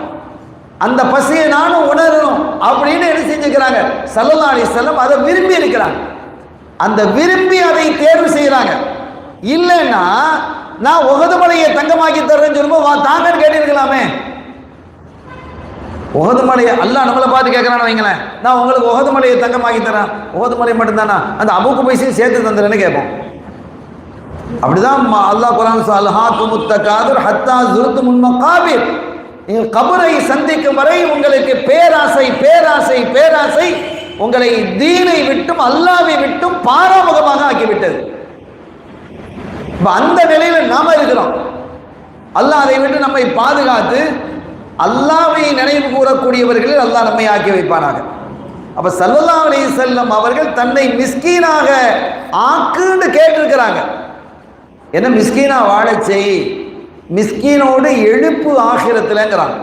C: அந்த பசியை நானும் உணரணும் அப்படின்னு என்ன செஞ்சுக்கிறாங்க ஸல்லல்லாஹு அலைஹி வஸல்லம். அதை விரும்பி இருக்கிறாங்க, அந்த விரும்பி அதை தேர்வு செய்யறாங்க. இல்லைன்னா நான் உஹது மலையை தங்கமாக்கி தர்றேன்னு சொல்லும்போது தாங்கன்னு கேட்டிருக்கலாமே. உஹது மலையை அல்லாஹ் நம்மளை பார்த்து கேட்கறான்னு வைங்களேன், நான் உங்களுக்கு உஹது மலையை தங்கமாக்கி தரேன், உஹது மலை மட்டும்தானா அந்த அபூ குபைஸையும் சேர்த்து தந்துறேன்னு கேட்போம். அப்படிதான் அல்லாஹ் குர்ஆன் அல்ஹாக்குமுத் தகாதுர் ஹத்தா ஸுர்துமுல் மகாபிர், நீங்கள் கபரை சந்திக்கும் வரை உங்களுக்கு பேராசை பேராசை பேராசை உங்களை தீனை விட்டும் அல்லாஹ்வை விட்டும் பாராமுகமாக ஆக்கிவிட்டது. அந்த நிலையில நாம இருக்கிறோம். அல்லாஹ் அதை விட்டு நம்மை பாதுகாத்து அல்லாஹ்வை நினைவு கூறக்கூடியவர்களில் அல்லாஹ் நம்மை ஆக்கி வைப்பானாக. அப்ப ஸல்லல்லாஹு அலைஹி வஸல்லம் அவர்கள் தன்னை மிஸ்கீனாக ஆக்குன்னு கேட்டிருக்கிறாங்க. என்ன மிஸ்கீனா வாழச் செய், மிஸ்கீனோடு எழுப்பு ஆகிரத்துலங்கிறாங்க.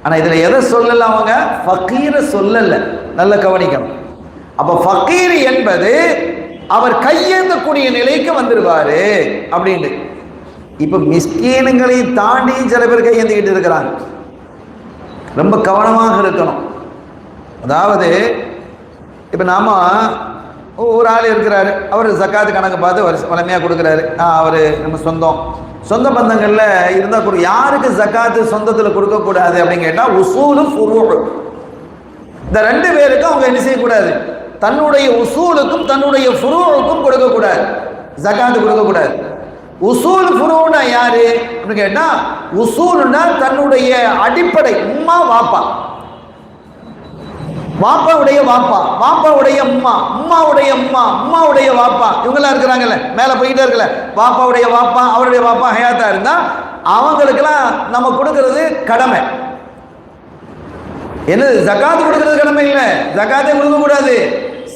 C: ஆனா இதுல எதை சொல்லல, அவங்க ஃபக்கீரை சொல்லல, நல்ல கவனிக்கணும். அப்ப ஃபக்கீர் என்பது அவர் கையேந்தக்கூடிய நிலைக்கு வந்துருவாரு அப்படின்னு. இப்ப மிஸ்கீனுங்களை தாண்டி சில பேர் கையேந்திக்கிட்டு இருக்கிறாங்க. ரொம்ப கவனமாக இருக்கணும். அதாவது இப்போ நாம ஒரு ஆள் இருக்கிறாரு, அவர் ஜக்காத்து கணக்கு பார்த்து வளமையாக கொடுக்குறாரு. அவர் நம்ம சொந்த பந்தங்களில் இருந்தால் யாருக்கு ஜக்காத்து சொந்தத்தில் கொடுக்கக்கூடாது அப்படின்னு கேட்டால் உசூலு ஃபுரூ. இந்த ரெண்டு பேருக்கும் அவங்க என்ன செய்யக்கூடாது, தன்னுடைய உசூலுக்கும் தன்னுடைய ஃபுரூவுக்கும் கொடுக்கக்கூடாது, ஜக்காத்து கொடுக்கக்கூடாது. உசூல் ஃபுரூனா யாரு அப்படின்னு கேட்டா, உசூல்னா தன்னுடைய அடிப்படை உம்மா வாப்பா, வாப்பாவுடைய வாப்பா, வாப்பாவுடைய உம்மா, உம்மாவுடைய உம்மா, உம்மாவுடைய வாப்பா, இவங்கெல்லாம் இருக்கிறாங்கல்ல, மேல போயிட்டே இருக்கல, வாப்பாவுடைய வாப்பா அவருடைய வாப்பா ஹயாத்தா இருந்தா அவங்களுக்கெல்லாம் நம்ம கொடுக்கறது கடமை. என்னது, ஜக்காத்து கொடுக்கறது கடமை இல்லை, ஜக்காத்தை கொடுக்க கூடாது,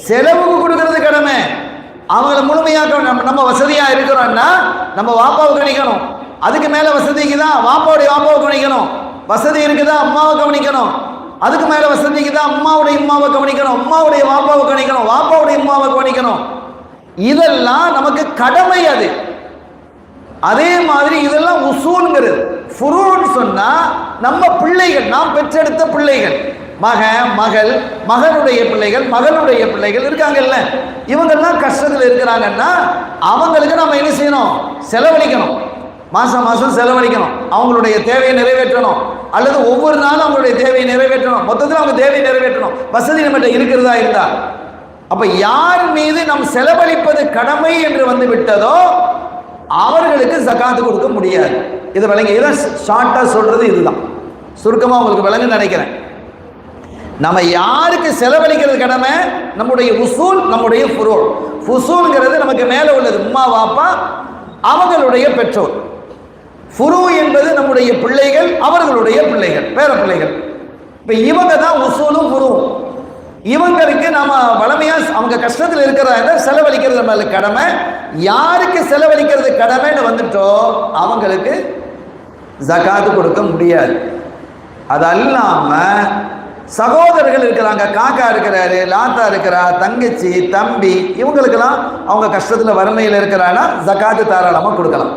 C: செலவுக்கு கொடுக்கறது கடமை. அவங்கள முழுமையாக நம்ம வசதியா இருக்கிறோம்னா நம்ம வாப்பாவை கவனிக்கணும், அதுக்கு மேல வசதிக்கு தான் வாப்பாவுடைய வாப்பாவை கவனிக்கணும், வசதி இருக்குதா அம்மாவை கவனிக்கணும், அதுக்கு மேல வசதிக்கு தான் அம்மாவுடைய உம்மாவை கவனிக்கணும், அம்மாவுடைய வாப்பாவை கவனிக்கணும், வாப்பாவுடைய உம்மாவை கவனிக்கணும். இதெல்லாம் நமக்கு கடமை. அது அதே மாதிரி இதெல்லாம் உசூல்ங்கிறது. ஃபுரூன்னு சொன்னா நம்ம பிள்ளைகள், நாம் பெற்றெடுத்த பிள்ளைகள், மகன் மகள், மகனுடைய பிள்ளைகள், மகளுடைய பிள்ளைகள் இருக்காங்கல்ல, இவங்கெல்லாம் கஷ்டத்தில் இருக்கிறாங்கன்னா அவங்களுக்கு நம்ம என்ன செய்யணும், செலவழிக்கணும், மாசம் மாசம் செலவழிக்கணும், அவங்களுடைய தேவையை நிறைவேற்றணும், அல்லது ஒவ்வொரு நாளும் அவங்களுடைய தேவையை நிறைவேற்றணும், மொத்தத்தில் அவங்க தேவையை நிறைவேற்றணும், வசதி நம்மகிட்ட இருக்கிறதா இருந்தா. அப்ப யார் மீது நம் செலவழிப்பது கடமை என்று வந்து விட்டதோ அவர்களுக்கு ஜக்காத்து கொடுக்க முடியாது. இது விளங்க, இதை ஷார்ட்டா சொல்றது இதுதான், சுருக்கமா உங்களுக்கு விளங்க நினைக்கிறேன். நம்ம யாருக்கு செலவழிக்கிறது கடமை, நம்முடைய உசூல், நம்முடைய ஃபுரூ. ஃபுசூல்ங்கிறது நமக்கு மேலே உள்ளது, உம்மா வாப்பா அவங்களுடைய பெற்றோர். ஃபுரூ என்பது நம்முடைய பிள்ளைகள், அவர்களுடைய பிள்ளைகள், பேர பிள்ளைகள். இப்போ இவங்க தான் உசூலும் ஃபுரூ. இவங்களுக்கு நாம வளமையா அவங்க கஷ்டத்தில் இருக்கிறாங்க, செலவழிக்கிறது நம்ம கடமை. யாருக்கு செலவழிக்கிறது கடமைன்னு வந்துட்டோ அவங்களுக்கு ஜகாத்து கொடுக்க முடியாது. அது அல்லாம சகோதரர்கள் இருக்கிறாங்க, காக்கா இருக்கிறாரு, லாத்தா இருக்கிறா, தங்கச்சி, தம்பி, இவங்களுக்கெல்லாம் அவங்க கஷ்டத்தில் வறுமையில் இருக்கிறாங்கன்னா ஜகாத்து தாராளமாக கொடுக்கலாம்.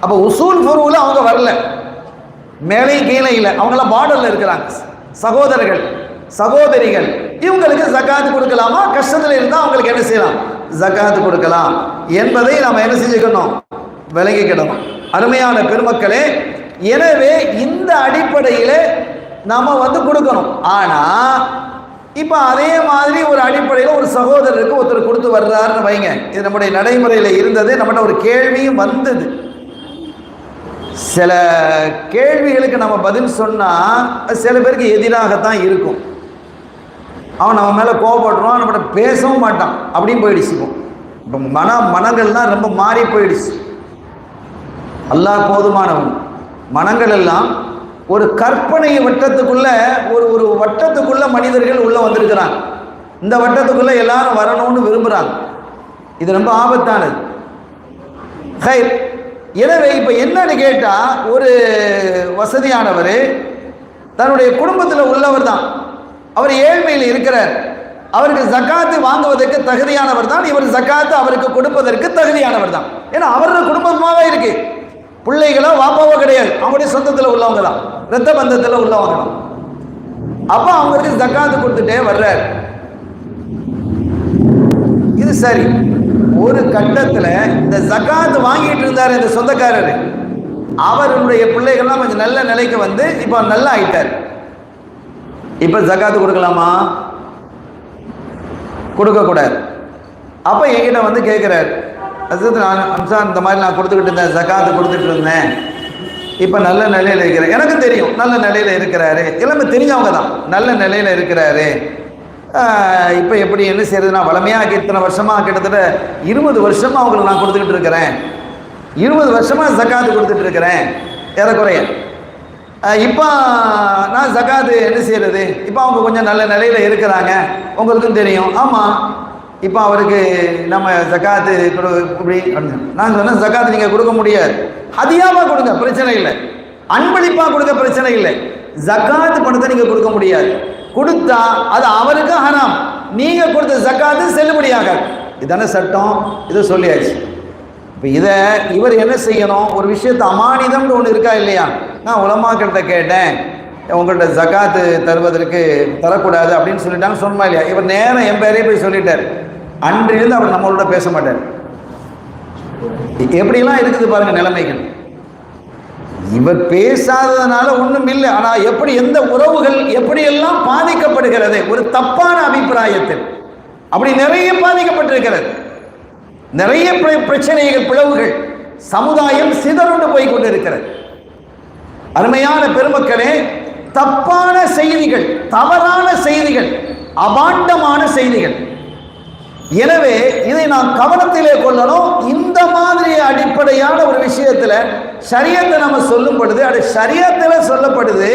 C: அப்போ உசூல் ஃபுரூல அவங்க வரல, மேலையும் கீழே இல்லை, அவங்களாம் பார்டர்ல இருக்கிறாங்க. சகோதரர்கள் சகோதரிகள் இவங்களுக்கு ஜகாத்து கொடுக்கலாமா, கஷ்டத்தில் இருந்தால் அவங்களுக்கு என்ன செய்யலாம், ஜகாத்து கொடுக்கலாம் என்பதை நாம் என்ன செஞ்சுக்கணும், விளங்கிக்கிடணும். அருமையான பெருமக்களே, எனவே இந்த அடிப்படையில் நாம கொடுக்கணும். ஆனா இப்ப அதே மாதிரி ஒரு அடிப்படையில் ஒரு சகோதரருக்கு ஒருத்தர் கொடுத்து வர்றாருன்னு வைங்க, இது நம்முடைய நடைமுறையில் இருந்தது, நம்மகிட்ட ஒரு கேள்வியும் வந்தது. சில கேள்விகளுக்கு நம்ம பதில் சொன்னா சில பேருக்கு எதிராகத்தான் இருக்கும். அவன் நம்ம மேல கோபப்படுறான், நம்மகிட்ட பேசவும் மாட்டான், அப்படியும் போயிடுச்சு. இப்போ மனங்கள்லாம் ரொம்ப மாறி போயிடுச்சு. அல்லாஹ் போதுமானவன். மனங்கள் எல்லாம் ஒரு கற்பனை வட்டத்துக்குள்ள, ஒரு வட்டத்துக்குள்ள மனிதர்கள் உள்ள வந்திருக்கிறாங்க. இந்த வட்டத்துக்குள்ள எல்லாரும் வரணும்னு விரும்புறாங்க. இது ரொம்ப ஆபத்தானது. எனவே இப்ப என்னன்னு கேட்டா, ஒரு வசதியானவர் தன்னுடைய குடும்பத்தில் உள்ளவர் தான், அவர் ஏழ்மையில் இருக்கிறார், அவருக்கு ஜக்காத்து வாங்குவதற்கு தகுதியானவர் தான், இவர் ஜக்காத்து அவருக்கு கொடுப்பதற்கு தகுதியானவர் தான். ஏன்னா அவரோட குடும்பமாக இருக்கு, பிள்ளைகளோ வாப்பாவோ கிடையாது, அவங்களுடைய சொந்தத்தில் உள்ளவங்க தான், இரத்த பந்தத்தில் உள்ளவங்க தான். அப்ப அவங்களுக்கு ஜக்காத்து கொடுத்துட்டே வர்றார். இது சரி. ஒரு கட்டத்தில் இந்த ஜக்காத்து வாங்கிட்டு இருந்தார் இந்த சொந்தக்காரர், அவருடைய பிள்ளைகள்லாம் கொஞ்சம் நல்ல நிலைக்கு வந்து இப்போ நல்லா ஆயிட்டார். இப்ப ஜக்காத்து கொடுக்கலாமா, கொடுக்கக்கூடாது. அப்ப என்கிட்ட கேட்கிறார், அம்சான் இந்த மாதிரி நான் கொடுத்துக்கிட்டு இருந்தேன், ஜக்காத்து கொடுத்துட்டு இருந்தேன், இப்போ நல்ல நிலையில் இருக்கிறேன், எனக்கு தெரியும் நல்ல நிலையில் இருக்கிறாரு, எல்லாமே தெரிஞ்சவங்க தான், நல்ல நிலையில் இருக்கிறாரு, இப்போ எப்படி என்ன செய்யறது, நான் வளமையாக இத்தனை வருஷமாக கிட்டத்தட்ட 20 வருஷமாக அவங்களுக்கு நான் கொடுத்துக்கிட்டு இருக்கிறேன், 20 வருஷமாக ஜக்காத்து கொடுத்துட்டு இருக்கிறேன் ஏறக்குறைய. இப்போ நான் ஜக்காத்து என்ன செய்யறது, இப்போ அவங்க கொஞ்சம் நல்ல நிலையில் இருக்கிறாங்க, உங்களுக்கும் தெரியும். ஆமாம், இப்போ அவருக்கு நம்ம ஜக்காத்து இப்படி நான் சொன்னேன், ஜக்காத்து நீங்கள் கொடுக்க முடியாது, அதிகமாக கொடுங்க பிரச்சனை இல்லை, அன்பளிப்பாக கொடுக்க பிரச்சனை இல்லை, ஜக்காத்து பணத்தை நீங்கள் கொடுக்க முடியாது, கொடுத்தா அது அவருக்கு ஹராம், நீங்கள் கொடுத்த ஜக்காத்து செல்லுபடியாக. இதான சட்டம், இதை சொல்லியாச்சு. இப்போ இதை இவர் என்ன செய்யணும், ஒரு விஷயத்தை அமானிதம்னு ஒன்று இருக்கா இல்லையா, நான் உலமாக்கிட்ட கேட்டேன், உங்கள்கிட்ட ஜக்காத்து தருவதற்கு தரக்கூடாது அப்படின்னு சொல்லிட்டாங்க. சொன்னா இல்லையா? இவர் நேரம் என் பேரையே போய் சொல்லிட்டார். அன்றிலிருந்து அவர் நம்மளோட பேச மாட்டார். எப்படிலாம் இருக்குது பாருங்க நிலைமைகள். இவர் பேசாததுனால ஒன்றும் இல்லை. ஆனால் எப்படி எந்த உறவுகள் எப்படியெல்லாம் பாதிக்கப்படுகிறது ஒரு தப்பான அபிப்பிராயத்தில், அப்படி நிறைய பாதிக்கப்பட்டிருக்கிறது. நிறைய பிரச்சனைகள், பிளவுகள், சமுதாயம் சிதறுண்டு போய் கொண்டிருக்கிறது. அருமையான பெருமக்களே, தப்பான செய்திகள், தவறான செய்திகள், அபாண்டமான செய்திகள். எனவே இதை நாம் கவனத்திலே கொள்ளணும். இந்த மாதிரி அடிப்படையான ஒரு விஷயத்துல ஷரியத்தை நம்ம சொல்லும் பொழுது, அது ஷரியத்துல சொல்லப்படுது,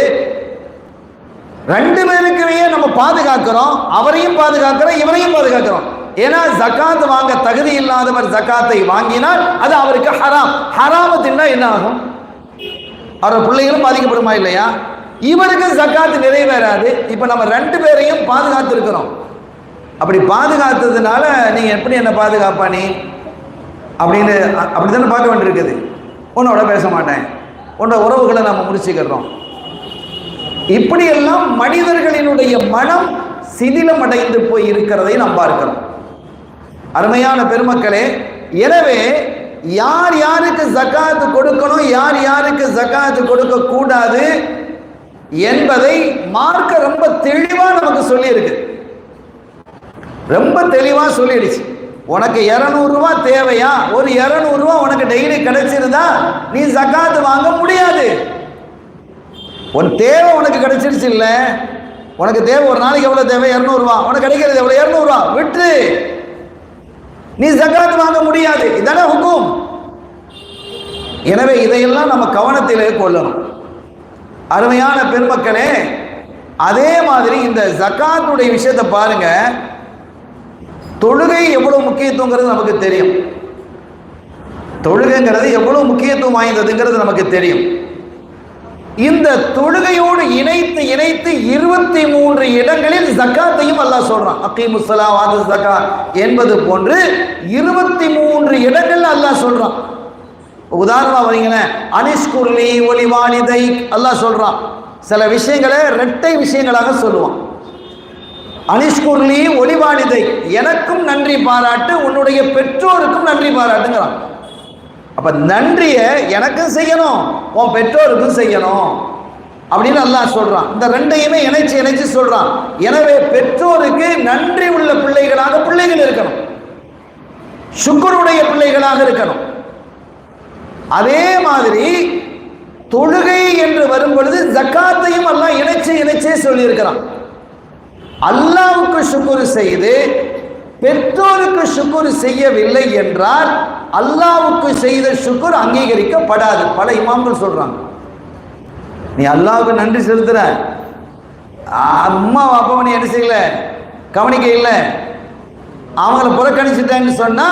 C: ரெண்டு பேருக்குமே நம்ம பாதுகாக்கிறோம். அவரையும் பாதுகாக்கிறோம், இவரையும் பாதுகாக்கிறோம். ஏன்னா ஜக்காத் வாங்க தகுதி இல்லாதவர் ஜக்காத்தை வாங்கினால் அது அவருக்கு ஹராம். ஹராம தின்னா என்ன ஆகும்? அவர் பிள்ளைகளும் பாதிக்கப்படுமா இல்லையா? இவருக்கு ஜக்காத்து நிறைவேறாது. இப்ப நம்ம ரெண்டு பேரையும் பாதுகாத்து இருக்கிறோம். அப்படி பாதுகாத்ததுனால நீங்க எப்படி என்ன பாதுகாப்பா நீ அப்படின்னு அப்படித்தானே பார்க்க வேண்டியிருக்குது. உன்னோட பேச மாட்டேன், உன்னோட உறவுகளை நம்ம முடிச்சுக்கிறோம். இப்படியெல்லாம் மனிதர்களினுடைய மனம் சிதிலம் அடைந்து போய் இருக்கிறதை நாம் பார்க்கிறோம். அருமையான பெருமக்களே, எனவே யார் யாருக்கு ஜக்காத்து கொடுக்கணும், யார் யாருக்கு ஜக்காத்து கொடுக்க கூடாது என்பதை மார்க்க ரொம்ப தெளிவா நமக்கு சொல்லி இருக்கு. ரொம்ப தெளிவா சொல்லிடுச்சு. உனக்கு 200 ரூபாய் தேவையா? ஒரு 200 ரூபாய் உனக்கு டெய்லி கிடைச்சிருந்தா நீ ஜக்காத்து வாங்க முடியாது. உன் தேவை உனக்கு கிடைச்சிருச்சு இல்ல? உனக்கு தேவை ஒரு நாளைக்கு எவ்வளவு தேவை? 200 ரூபாய். உனக்கு கிடைக்கிறது எவ்வளவு? 200 ரூபாய். விட்டு நீ ஜக்காத்து வாங்க முடியாது. இதான ஹுக்கும். எனவே இதையெல்லாம் நம்ம கவனத்திலே கொள்ளணும். அருமையான பெருமக்களே, அதே மாதிரி இந்த ஜக்காத்துடைய விஷயத்தை பாருங்க. தொழுகை எவ்வளவு முக்கியத்துவங்கிறது நமக்கு தெரியும். தொழுகைங்கிறது எவ்வளவு முக்கியத்துவம் வாய்ந்ததுங்கிறது நமக்கு தெரியும். இந்த தொழுகையோடு இணைத்து 23 இடங்களில் ஜக்காத்தையும் அல்லாஹ் சொல்றான். அகீமுஸ் ஸலாத் வ ஆத்து ஸகாத் என்பது போன்று 23 இடங்கள்ல அல்லாஹ் சொல்றான். உதாரணமா வரீங்களே, அனிஷ்குர்லி ஒலி வாலிதை அல்லாஹ் சொல்றான். சில விஷயங்களை இரட்டை விஷயங்களாக சொல்லுவான். அனிஷ்குர்லி ஒலி வாலிதை, எனக்கும் நன்றி பாராட்டு, உன்னுடைய பெற்றோருக்கும் நன்றி பாராட்டுங்கிறான். அப்ப நன்றிய எனக்கும் செய்யணும், உன் பெற்றோருக்கும் செய்யணும் அப்படின்னு அல்லாஹ் சொல்றான். இந்த ரெண்டையுமே இணைச்சு சொல்றான். எனவே பெற்றோருக்கு நன்றி உள்ள பிள்ளைகளாக பிள்ளைகள் இருக்கணும், சுக்ருடைய பிள்ளைகளாக இருக்கணும். அதே மாதிரி தொழுகை என்று வரும் பொழுது ஜக்காத்தையும் அல்லாஹ் இணைச்சே சொல்லி இருக்கிறான். அல்லாஹ்வுக்கு சுக்ரு செய்து பெற்றோருக்கு சுக்ரு செய்யவில்லை என்றால் அல்லாஹ்வுக்கு செய்த சுக்ர் அங்கீகரிக்கப்படாது. பல இமாம்கள் சொல்றாங்க, நீ அல்லாஹ்வுக்கு நன்றி செலுத்துற, அம்மா அப்பாவை நீ என்ன செய்யல, கவனிக்க இல்லை, அவங்கள புறக்கணிச்சுட்டேன்னு சொன்னா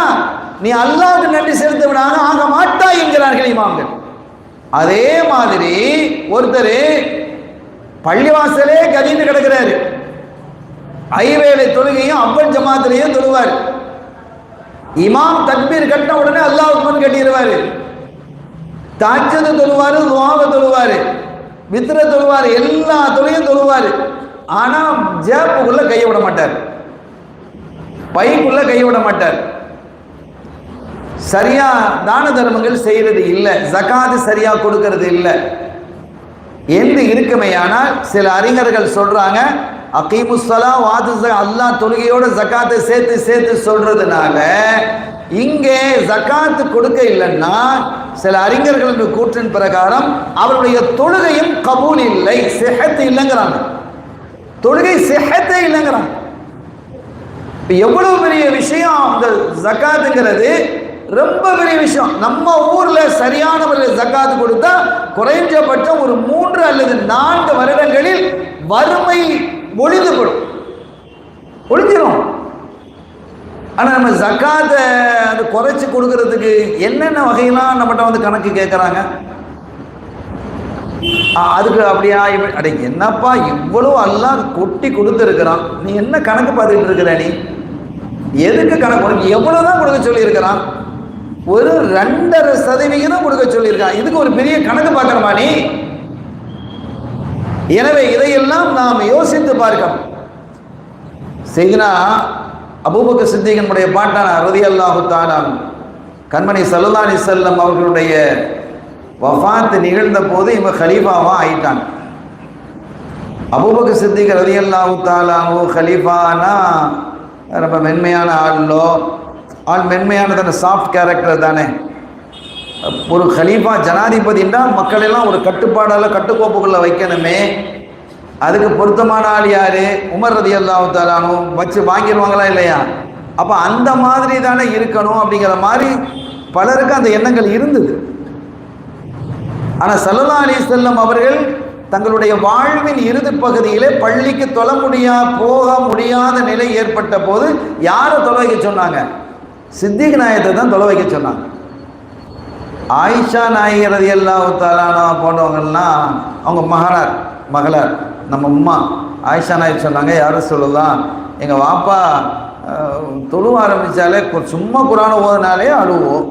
C: நீ அல்லாஹ்வுக்கு நன்றி செலுத்த விடாம ஆக மாட்டாய் என்கிறார்கள் இமாம்கள். அதே மாதிரி ஒருத்தர் பள்ளிவாசலே கதின்னு கிடக்கிறாரு, ஐவேளை தொழுகையும் அப்பன் ஜமாத்திலையும் தொழுவார். இமாம் தக்பீர் கட்டின உடனே அல்லாஹ் அக்பர் கட்டிடுவாரு. தஹஜ்ஜுத் தொழுவாரு, துஆவை தொழுவாரு, வித்ர தொழுவாரு, எல்லா தொழுகையும் தொழுவாரு. ஆனா ஜேப்புக்குள்ள கையை விட மாட்டார், பைக்குள்ள கையை விட மாட்டார். சரியா தான தர்மங்கள் செய்யறது இல்லை, ஜகாத் சரியா கொடுக்கறது இல்லை என்று இருக்குமையானால் சில அறிஞர்கள் சொல்றாங்க, அகீமுஸ் ஸலாத் வ ஆத்து ஸகாத், அல்லாஹ் தொழுகையோட ஜகாத்தை சேர்த்து சொல்றதுனால இங்கே ஜகாத்து கொடுக்க இல்லைன்னா சில அறிஞர்களுக்கு கூற்றின் பிரகாரம் அவருடைய தொழுகையும் கபூல் இல்லை, சிஹத் இல்லைங்கிறாங்க. தொழுகை சிஹத்தே இல்லைங்கிறாங்க. எவ்வளவு பெரிய விஷயம் இந்த ஜகாத்துங்கிறது, ரொம்ப பெரிய விஷயம். நம்ம ஊர்ல சரியான முறையில் ஜகாத்து கொடுத்தா குறைஞ்சபட்சம் ஒரு 3 அல்லது 4 வருடங்களில் வறுமை ஒழிஞ்சிடும். ஆனா நம்ம ஜகாத்தை அது குறைச்சு கொடுக்கறதுக்கு என்னென்ன வகையெல்லாம் நம்மகிட்ட வந்து கணக்கு கேட்கறாங்க. அதுக்கு அப்படியா அடே என்னப்பா இவ்வளவு அல்லாஹ் கொட்டி கொடுத்துருக்கிறான், நீ என்ன கணக்கு பார்த்துக்கிட்டு இருக்கிற, நீ எதுக்கு கணக்கு, எவ்வளவுதான் கொடுக்க சொல்லி இருக்கிறான், ஒரு 2.5% கொடுக்க சொல்லியிருக்கான், இதுக்கு ஒரு பெரிய கணக்கு பார்க்கணுமா நீ? எனவே இதையெல்லாம் நாம் யோசித்து பார்க்கணும். செய்தினா அபூபக்கர் சித்திகனுடைய பாட்டான ரலியல்லாஹு தஆலா கண்மணி ஸல்லல்லாஹு அலைஹி வஸல்லம் அவர்களுடைய வஃபாத் நிகழ்ந்த போது இவங்க கலீஃபாவா ஆயிட்டாங்க. அபூபக்கர் சித்திக் ரலியல்லாஹு தஆலா கலீஃபானா ரொம்ப மென்மையான ஆள் மென்மையானதான சாஃப்ட் கேரக்டர் தானே. ஒரு கலீஃபா ஜனாதிபதினா மக்கள் எல்லாம் ஒரு கட்டுப்பாடால் கட்டுக்கோப்புக்குள்ள வைக்கணுமே, அதுக்கு பொருத்தமான ஆள் யாரு? உமர் ரலியல்லாஹு தஆலா வச்சு வாங்கிடுவாங்களா இல்லையா? அப்போ அந்த மாதிரி தானே இருக்கணும் அப்படிங்கிற மாதிரி பலருக்கு அந்த எண்ணங்கள் இருந்தது. ஆனால் ஸல்லல்லாஹு அலைஹி வஸல்லம் அவர்கள் தங்களுடைய வாழ்வின் இறுதி பகுதியிலே பள்ளிக்கு போக முடியாத நிலை ஏற்பட்ட போது யாரை தொலை வைக்க சொன்னாங்க? சித்திக் நாயகத்தை தான் தொலை வைக்க சொன்னாங்க. ஆயிஷா நாயகி ரலியல்லாஹு தஆலா போன்றவங்கள்லாம் அவங்க மகளார் நம்ம உம்மா ஆயிஷா நாயகி சொன்னாங்க, யாரும் சொல்லலாம் எங்கள் வாப்பா தொழுவ ஆரம்பித்தாலே சும்மா குரானை ஓதுனாலே அழுவோம்.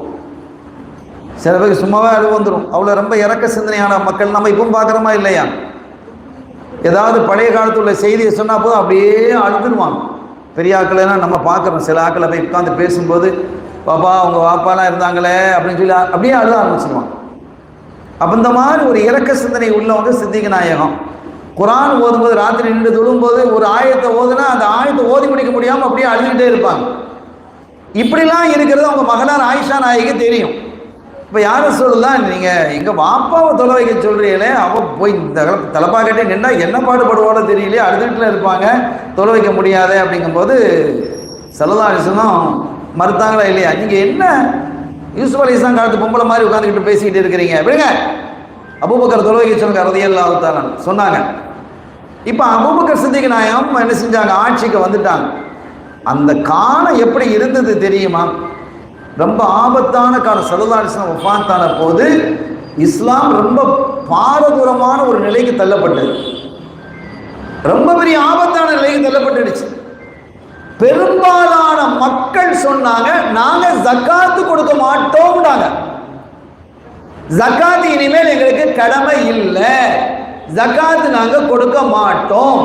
C: சில பேருக்கு சும்மாவே அழுவு வந்துடும். அவ்வளோ ரொம்ப இறக்க சிந்தனையான மக்கள் நம்ம இப்பவும் பார்க்குறோமா இல்லையா? ஏதாவது பழைய காலத்தில் உள்ள செய்தியை சொன்னால் போதும் அப்படியே அழுதுருவாங்க. பெரிய ஆக்கள்லாம் நம்ம பார்க்குறோம். சில ஆக்களை போய் உட்காந்து பேசும்போது பாப்பா அவங்க வாப்பாலாம் இருந்தாங்களே அப்படின்னு சொல்லி அப்படியே அழுத ஆரம்பிச்சிருவாங்க. அப்போ இந்த மாதிரி ஒரு இறக்க சிந்தனை உள்ளவங்க சித்திக் நாயகம் குரான் ஓதும்போது ராத்திரி நின்று தொழும்போது ஒரு ஆயத்தை ஓதுனா அந்த ஆயத்தை ஓதி முடிக்க முடியாமல் அப்படியே அழுதுகிட்டே இருப்பாங்க. இப்படிலாம் இருக்கிறது அவங்க மகளார் ஆயிஷா நாயகி தெரியும். இப்போ யாரும் சொல்லலாம், நீங்கள் எங்கள் வாப்பாவை தொலை வைக்க சொல்கிறீங்களே, அவள் போய் இந்த தலைப்பா கட்டி நின்றா என்ன பாடுபடுவாளோ தெரியலையே, அழுதுகிட்டுல இருப்பாங்க, தொலை வைக்க முடியாது அப்படிங்கும்போது ஸல்லல்லாஹு அலைஹி வஸல்லம் மறுத்தாங்களா இல்லையா? நீங்கள் என்ன யூசுப் அலைஹிஸ்ஸலாம் காலத்து பொம்பளை மாதிரி உட்காந்துக்கிட்டு பேசிக்கிட்டு இருக்கிறீங்க, விடுங்க அபூபக்கர் தொலை வைக்க சொல்லுங்க ரலியல்லாஹு தஆலா சொன்னாங்க. இப்போ அபூபக்கர் சித்திக் நாயகம் என்ன செஞ்சாங்க? ஆட்சிக்கு வந்துட்டாங்க. அந்த காலம் எப்படி இருந்தது தெரியுமா? ரொம்ப ஆபத்தான காலம். ஸல்லல்லாஹு அலைஹி வஸல்லம் வஃபாத்தான போது இஸ்லாம் ரொம்ப பாரதூரமான ஒரு நிலைக்கு தள்ளப்பட்டது. ரொம்ப பெரிய ஆபத்தான நிலைக்கு தள்ளப்பட்டுடுச்சு. பெரும்பாலான மக்கள் சொன்னாங்க, நாங்க ஜக்காத்து கொடுக்க மாட்டோம்னாங்க. ஜக்காத்து இனிமேல் எங்களுக்கு கடமை இல்லை, ஜக்காத்து நாங்க கொடுக்க மாட்டோம்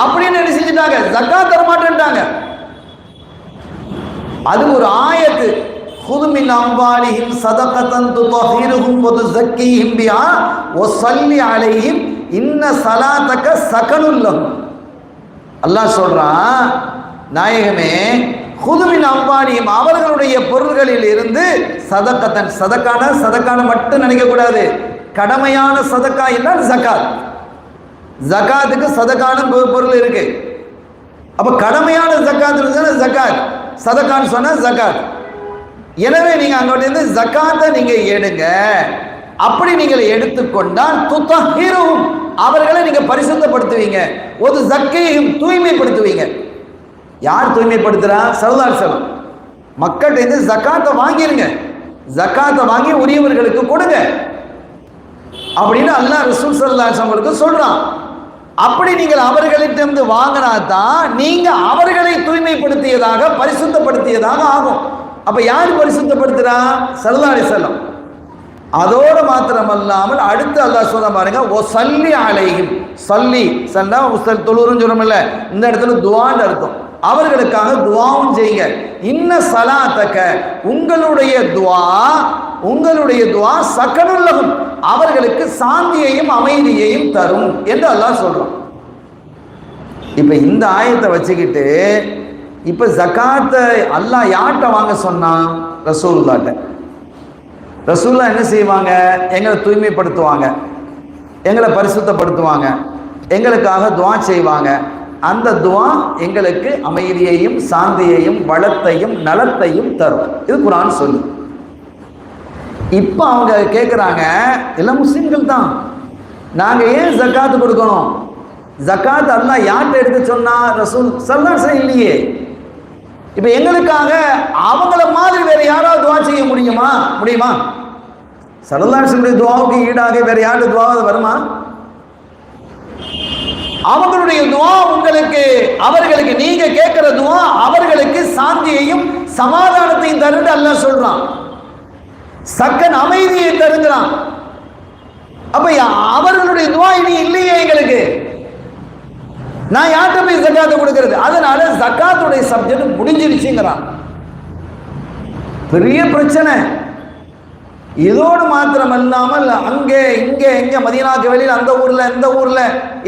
C: அப்படின்னு என்ன செஞ்சுட்டாங்க? ஜக்காத் தர மாட்டேன்ட்டாங்க. அது ஒரு ஆயத்து, خذ من أموالهم صدقة تطهرهم وتزكيهم بها وصل عليهم إن صلاتك سكن لهم. அல்லாஹ் சொல்றான், நாயகமே خذ من أموالهم அவர்களுடைய பொருள்களில் இருந்து சதக்கான மட்டும் நினைக்க கூடாது. கடமையான சதக்கா என்றால் ஜகாத். ஜகாத்துக்கு சதக்கான பொருள் இருக்கு. அப்ப கடமையான ஜகாத் இருந்தால் ஜகாத், சதக்கான்னு சொன்னா ஜகாத். எனவே நீங்க அங்கிருந்து ஜகாத்தை நீங்க எடுங்க. அப்படி நீங்கள் எடுத்துக்கொண்டால் துத்தஹிரும் அவர்களை நீங்க பரிசுத்தப்படுத்துவீங்க, ஒரு ஜக்கீஹும் தூய்மைப்படுத்துவீங்க. யார் தூய்மைப்படுத்துறா? ஸல்லல்லாஹு அலைஹி வஸல்லம். மக்கள்கிட்ட ஜகாத்தை வாங்கிருங்க, ஜகாத்தை வாங்கி உரியவர்களுக்கு கொடுங்க அப்படின்னு அல்லாஹ் ரசூல் ஸல்லல்லாஹு அலைஹி வஸல்லம் சொல்றான். அப்படி நீங்கள் அவர்களிடமிருந்து வாங்கினா தான் நீங்க அவர்களை தூய்மைப்படுத்தியதாக பரிசுத்தப்படுத்தியதாக ஆகும். அப்ப யார் பரிசுத்தப்படுத்துறா? ஸல்லல்லாஹு அலைஹி வஸல்லம். அதோடு மாத்திரமல்லாமல் அடுத்து அல்லாஹ் சொல்ற பாருங்க, ஓ சல்லி அலைஹிம். சல்லி சல்லா உஸ்தல் தொழுறன்னு சொல்றோம்ல, இந்த இடத்துல துஆன்னு அர்த்தம். அவர்களுக்காக துஆவும் செய்யுங்க. இன்ன ஸலாத்தக உங்களுடைய துஆ சகனுல்லஹும் அவர்களுக்கு சாந்தியையும் அமைதியையும் தரும் என்று அல்லாஹ் சொல்றான். இப்ப இந்த ஆயத்தை வச்சுக்கிட்டு இப்ப ஜகாத்தை அல்லாஹ் யார்கிட்ட வாங்க சொன்னான்? ரசூலுல்லாஹ்ட்ட. ரசூலுல்லாஹ் என்ன செய்வாங்க? எங்களை தூய்மைப்படுத்துவாங்க, எங்களை பரிசுத்தப்படுத்துவாங்க, எங்களுக்காக துஆ செய்வாங்க. அந்த துஆ எங்களுக்கு அமைதியையும் சாந்தியையும் வளத்தையும் நலத்தையும் தரும். இது குர்ஆன் சொல்லு. இப்ப அவங்க கேட்குறாங்க, எல்லாம் முஸ்லிம்கள் தான், நாங்க ஏன் ஜகாத்து கொடுக்கணும்? ஜகாத் அல்லாஹ் யார்கிட்ட எடுக்க சொன்னா? ரசூல் ஸல்லல்லாஹு அலைஹி வஸல்லம் இல்லையே. இப்ப எங்களுக்காக அவங்கள மாதிரி வேற யாராவது துஆ செய்ய முடியுமா? ஸல்லல்லாஹு அலைஹி வஸல்லம் துஆவுக்கு ஈடாக வேற யாரு துஆவது வருமா? அவங்களுடைய துஆ அவர்களுக்கு நீங்க கேட்கிற துஆ அவர்களுக்கு சாந்தியையும் சமாதானத்தையும் தருன்னு அல்லாஹ் சொல்றான். சக்கன் அமைதியை தருகிறான். அப்ப அவர்களுடைய துவா இனி இல்லையே எங்களுக்கு, நான் யார்கிட்ட போய் ஜக்காத்தை கொடுக்கிறது? அதனால ஜக்காத்துடைய சப்ஜெக்ட் முடிஞ்சிருச்சுங்கிறான். பெரிய பிரச்சனை. இதோடு மாத்திரம் இல்லாமல் அங்கே இங்கே எங்க மதீனாக்கு வெளியில் அந்த ஊர்ல இந்த ஊர்ல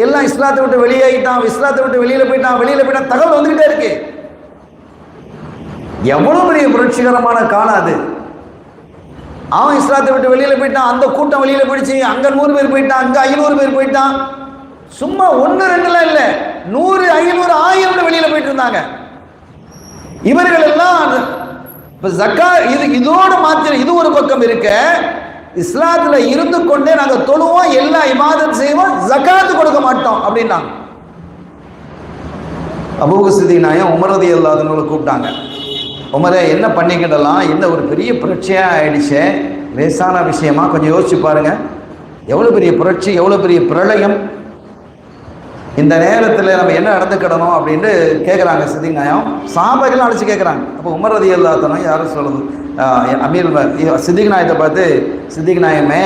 C: எல்லாம் இஸ்லாத்தை விட்டு வெளியேறிட்டான், இஸ்லாத்தை விட்டு வெளியில போயிட்டான் தகவல் வந்துகிட்டே இருக்கு. எவ்வளவு பெரிய புரட்சிகரமான காலம் அது. அவன் இஸ்லாத்தை விட்டு வெளியில போயிட்டான், அந்த கூட்டம் வெளியில போயிடுச்சு, அங்க 100 பேர் போயிட்டான், அங்க 500 பேர் போயிட்டான். சும்மா 1 2 இல்ல, 100 500 1000 வெளியில போயிட்டு இருந்தாங்க. இவர்கள் எல்லாம் இதோடு மாத்திரம் இது ஒரு பக்கம் இருக்க, இஸ்லாத்துல இருந்து கொண்டே நாங்க தொழுவோம், எல்லா இபாதத் செய்வோம், ஜக்காத்து கொடுக்க மாட்டோம் அப்படின்னாங்க. அபூ சித்திக் நாயகம் உமர் ரலியல்லாஹு அன்ஹு கூப்பிட்டாங்க. உமரே, என்ன பண்ணிக்கிடலாம், என்ன ஒரு பெரிய புரட்சியா ஆயிடுச்சு, லேசான விஷயமா, கொஞ்சம் யோசிச்சு பாருங்க, எவ்வளவு பெரிய புரட்சி, எவ்வளவு பெரிய பிரளயம், இந்த நேரத்தில் நம்ம என்ன நடந்துக்கிடணும் அப்படின்னு கேட்குறாங்க சித்திக் நாயகம். சஹாபாக்கள் அழைச்சி கேட்குறாங்க. அப்போ உமர் ரலியல்லாஹு அன்ஹு யாரும் சொல்லுது, அமீர் சித்திக் நாயகத்தை பார்த்து, சித்திக் நாயகமே,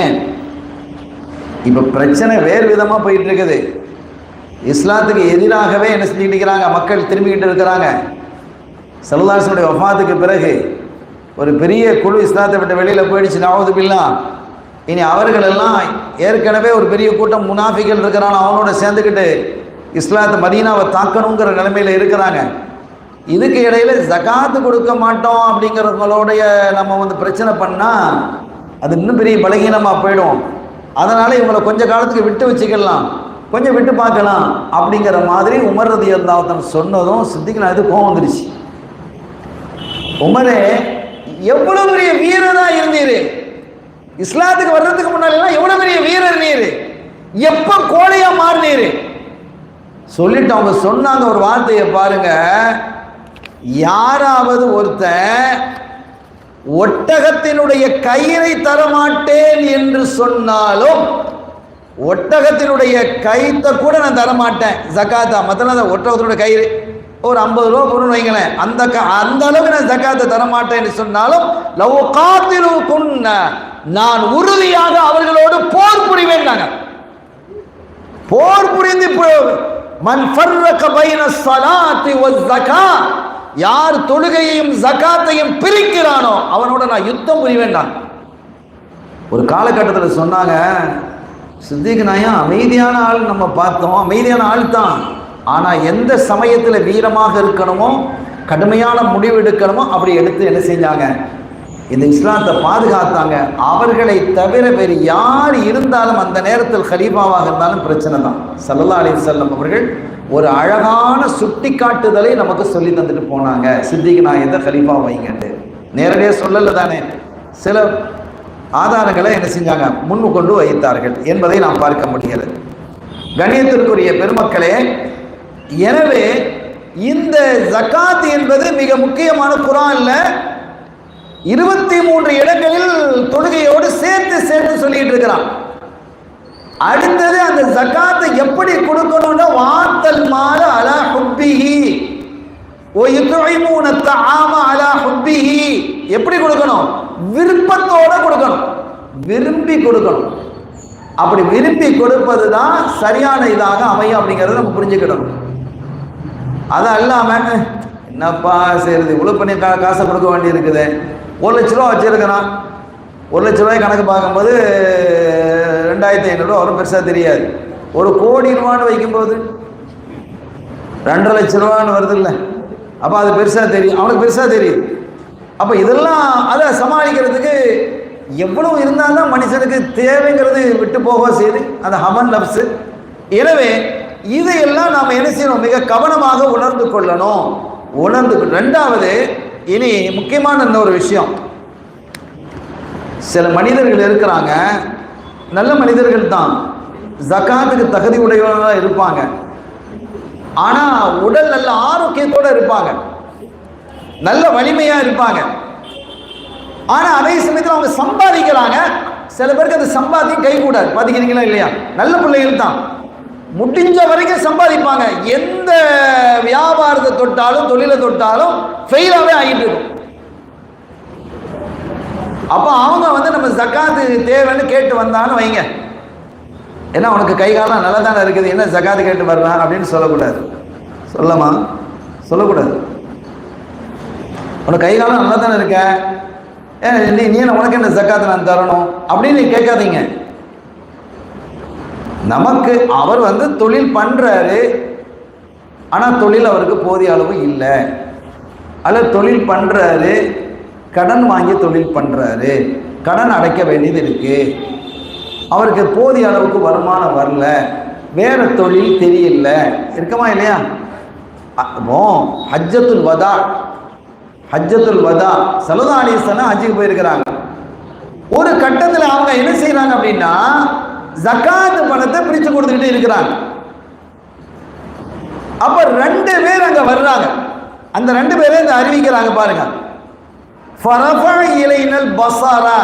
C: இப்போ பிரச்சனை வேறு விதமாக போயிட்டு இருக்குது, இஸ்லாத்துக்கு எதிராகவே என்ன செஞ்சுக்கிட்டு இருக்கிறாங்க, மக்கள் திரும்பிக்கிட்டு இருக்கிறாங்க. ஸல்லல்லாஹு அலைஹி வஸல்லம் வஃபாத்துக்கு பிறகு ஒரு பெரிய குழு இஸ்லாத்தை விட்டு வெளியில் போயிடுச்சு, நஅூது பில்லாஹ். இனி அவர்கள் எல்லாம் ஏற்கனவே ஒரு பெரிய கூட்டம் முனாஃபிகள் இருக்கிறாங்க, அவனோட சேர்ந்துக்கிட்டு இஸ்லாத்தை மதீனாவை தாக்கணுங்கிற நிலைமையில் இருக்கிறாங்க. இதுக்கு இடையில ஜகாத்து கொடுக்க மாட்டோம் அப்படிங்கிறவங்களோடைய நம்ம பிரச்சனை பண்ணால் அது இன்னும் பெரிய பலகீனமாக போயிடும். அதனால் இவங்களை கொஞ்ச காலத்துக்கு விட்டு வச்சுக்கலாம், கொஞ்சம் விட்டு பார்க்கலாம் அப்படிங்கிற மாதிரி உமர் ரலியல்லாஹு அன்ஹு சொன்னதும் சித்திக் நாயகத்துக்கு கோவம் வந்துருச்சு. உமரே, எவ்வளவு பெரிய வீரரா இருந்தீரு, இஸ்லாத்துக்கு வர்றதுக்கு முன்னால எவ்வளவு பெரிய வீரர் நீரு, எப்ப கோழையா மாறினீரு சொல்லிட்டு அவங்க சொன்னாங்க ஒரு வார்த்தையை பாருங்க, யாராவது ஒருத்தன் ஒட்டகத்தினுடைய கயிறை தரமாட்டேன் என்று சொன்னாலும், ஒட்டகத்தினுடைய கயித்தை கூட நான் தரமாட்டேன் ஜக்காத்தா, மத்தன ஒட்டகத்தினுடைய கயிறு ஒரு 50 ரூபா பொருள் வைங்களேன், அந்த அளவுக்கு நான் ஜக்காத்தை தரமாட்டேன் என்று சொன்னாலும், லவ் காத்திலுக்குன்ன, நான் உறுதியாக அவர்களோடு போர் புரிவேன். போர் புரிந்து மன் ஃபர்ரக பைன ஸலாத்தி வஸ் ஸகாத், யார் தொழுகையையும் ஜகாத்தையும் பிரிக்கிறானோ அவனோட நான் யுத்தம் புரிவேன். ஒரு காலகட்டத்தில் சொன்னாங்க, சித்திக் நாயகம் அமைதியான ஆள், நம்ம பார்த்தோம் அமைதியான ஆள் தான், ஆனால் எந்த சமயத்தில் வீரமாக இருக்கணுமோ, கடுமையான முடிவு எடுக்கணுமோ அப்படி எடுத்து என்ன செஞ்சாங்க, இந்த இஸ்லாத்தை பாதுகாத்தாங்க. அவர்களை தவிர வேறு யார் இருந்தாலும் அந்த நேரத்தில் கலீஃபாவாக இருந்தாலும் பிரச்சனை தான். ஸல்லல்லாஹு அலைஹி வஸல்லம் அவர்கள் ஒரு அழகான சுட்டி காட்டுதலை நமக்கு சொல்லி தந்துட்டு போனாங்க, சித்திக் நாயகத்தை கலீஃபா வைங்கட்டு. நேரடியாக சொல்லலை தானே, சில ஆதாரங்களை என்ன செஞ்சாங்க, முன் கொண்டு வைத்தார்கள் என்பதை நாம் பார்க்க முடிகிறது. கண்ணியத்திற்குரிய பெருமக்களே, எனவே இந்த ஜகாத் என்பது மிக முக்கியமான. குர்ஆன்ல 23 இடங்களில் தொழுகையோடு சேர்த்து சேர்த்து சொல்லிட்டு இருக்கிறான். அடுத்தது அந்த ஜகாத்தை எப்படி கொடுக்கணும்னா, வாத்தல் மால அலா ஹுப்பிஹி வ யுத்இமூன தஆம அலா ஹுப்பிஹி, எப்படி கொடுக்கணும், விருப்பத்தோட கொடுக்கணும், விரும்பி கொடுக்கணும். அப்படி விரும்பி கொடுப்பது தான் சரியான இதாக அமையும் அப்படிங்கிறத நம்ம புரிஞ்சுக்கிடணும். அது அல்லாம என்னப்பா செய்யறது, இவ்வளோ பண்ணி காசை கொடுக்க வேண்டி இருக்குது, 1 லட்ச ரூபா வச்சிருக்கிறான், 1 லட்ச ரூபாய் கணக்கு பார்க்கும்போது 2500 ரூபா வரும், பெருசாக தெரியாது. 1 கோடி ரூபான்னு வைக்கும்போது 2 லட்ச ரூபான்னு வருது இல்லை, அப்போ அது பெருசாக தெரியும், அவனுக்கு பெருசாக தெரியுது. அப்போ இதெல்லாம் அதை சமாளிக்கிறதுக்கு எவ்வளவு இருந்தால்தான் மனுஷனுக்கு தேவைங்கிறது விட்டு போக செய்யுது, அந்த ஹமன் நப்சு. எனவே இதையெல்லாம் நாம் என்ன செய்யணும், மிக கவனமாக உணர்ந்து கொள்ளணும். ரெண்டாவது, இனி முக்கியமான இன்னொரு விஷயம், சில மனிதர்கள் இருக்கிறாங்க, நல்ல மனிதர்கள் தான், ஜகாத்துக்கு தகுதி உடையவர்களாக இருப்பாங்க, ஆனால் உடல் நல்ல ஆரோக்கியத்தோடு இருப்பாங்க, நல்ல வலிமையாக இருப்பாங்க. ஆனால் அதே சமயத்தில் அவங்க சம்பாதிக்கிறாங்க. சில பேருக்கு அது சம்பாதிக்க கை கூடாது, பாதிக்கிறீங்களா இல்லையா? நல்ல பிள்ளைகள் தான், முடிஞ்ச வரைக்கும் சம்பாதிப்பாங்க, எந்த வியாபாரத்தை தொட்டாலும் தொழிலை தொட்டாலும் ஃபெயிலாகவே ஆகிட்டு இருக்கும். அப்போ அவங்க நம்ம ஜக்காத்து தேவைன்னு கேட்டு வந்தாலும் வைங்க, ஏன்னா உனக்கு கை காலம் நல்லா தானே இருக்குது, என்ன ஜகாத்து கேட்டு வர்றான் அப்படின்னு சொல்லக்கூடாது. சொல்லக்கூடாது. உனக்கு கை காலம் நல்லா தானே இருக்க, நீ உனக்கு என்ன ஜகாத்து நான் தரணும் அப்படின்னு கேட்காதீங்க. நமக்கு அவர் தொழில் பண்றாரு, ஆனால் தொழில் அவருக்கு போதிய அளவு இல்லை, அல்லது தொழில் பண்றாரு கடன் வாங்கி தொழில் பண்றாரு, கடன் அடைக்க வேண்டியது இருக்கு, அவருக்கு போதிய அளவுக்கு வருமானம் வரல, வேற தொழில் தெரியல, இருக்குமா இல்லையா? ஹஜ்ஜத்துல் வதா ஸல்லல்லாஹு அலைஹி வஸல்லம் ஹஜ்ஜுக்கு போயிருக்கிறாங்க. ஒரு கட்டத்தில் அவங்க என்ன செய்யறாங்க அப்படின்னா ஜகாத் பணத்தை பிரிச்சு கொடுத்துக்கிட்டு இருக்கிறாங்க. அப்ப 2 பேர் அங்க வர்றாங்க. அந்த 2 பேரை அறிவிக்கிறாங்க பாருங்க. ஃபரஃபா இலைனல் பஸரா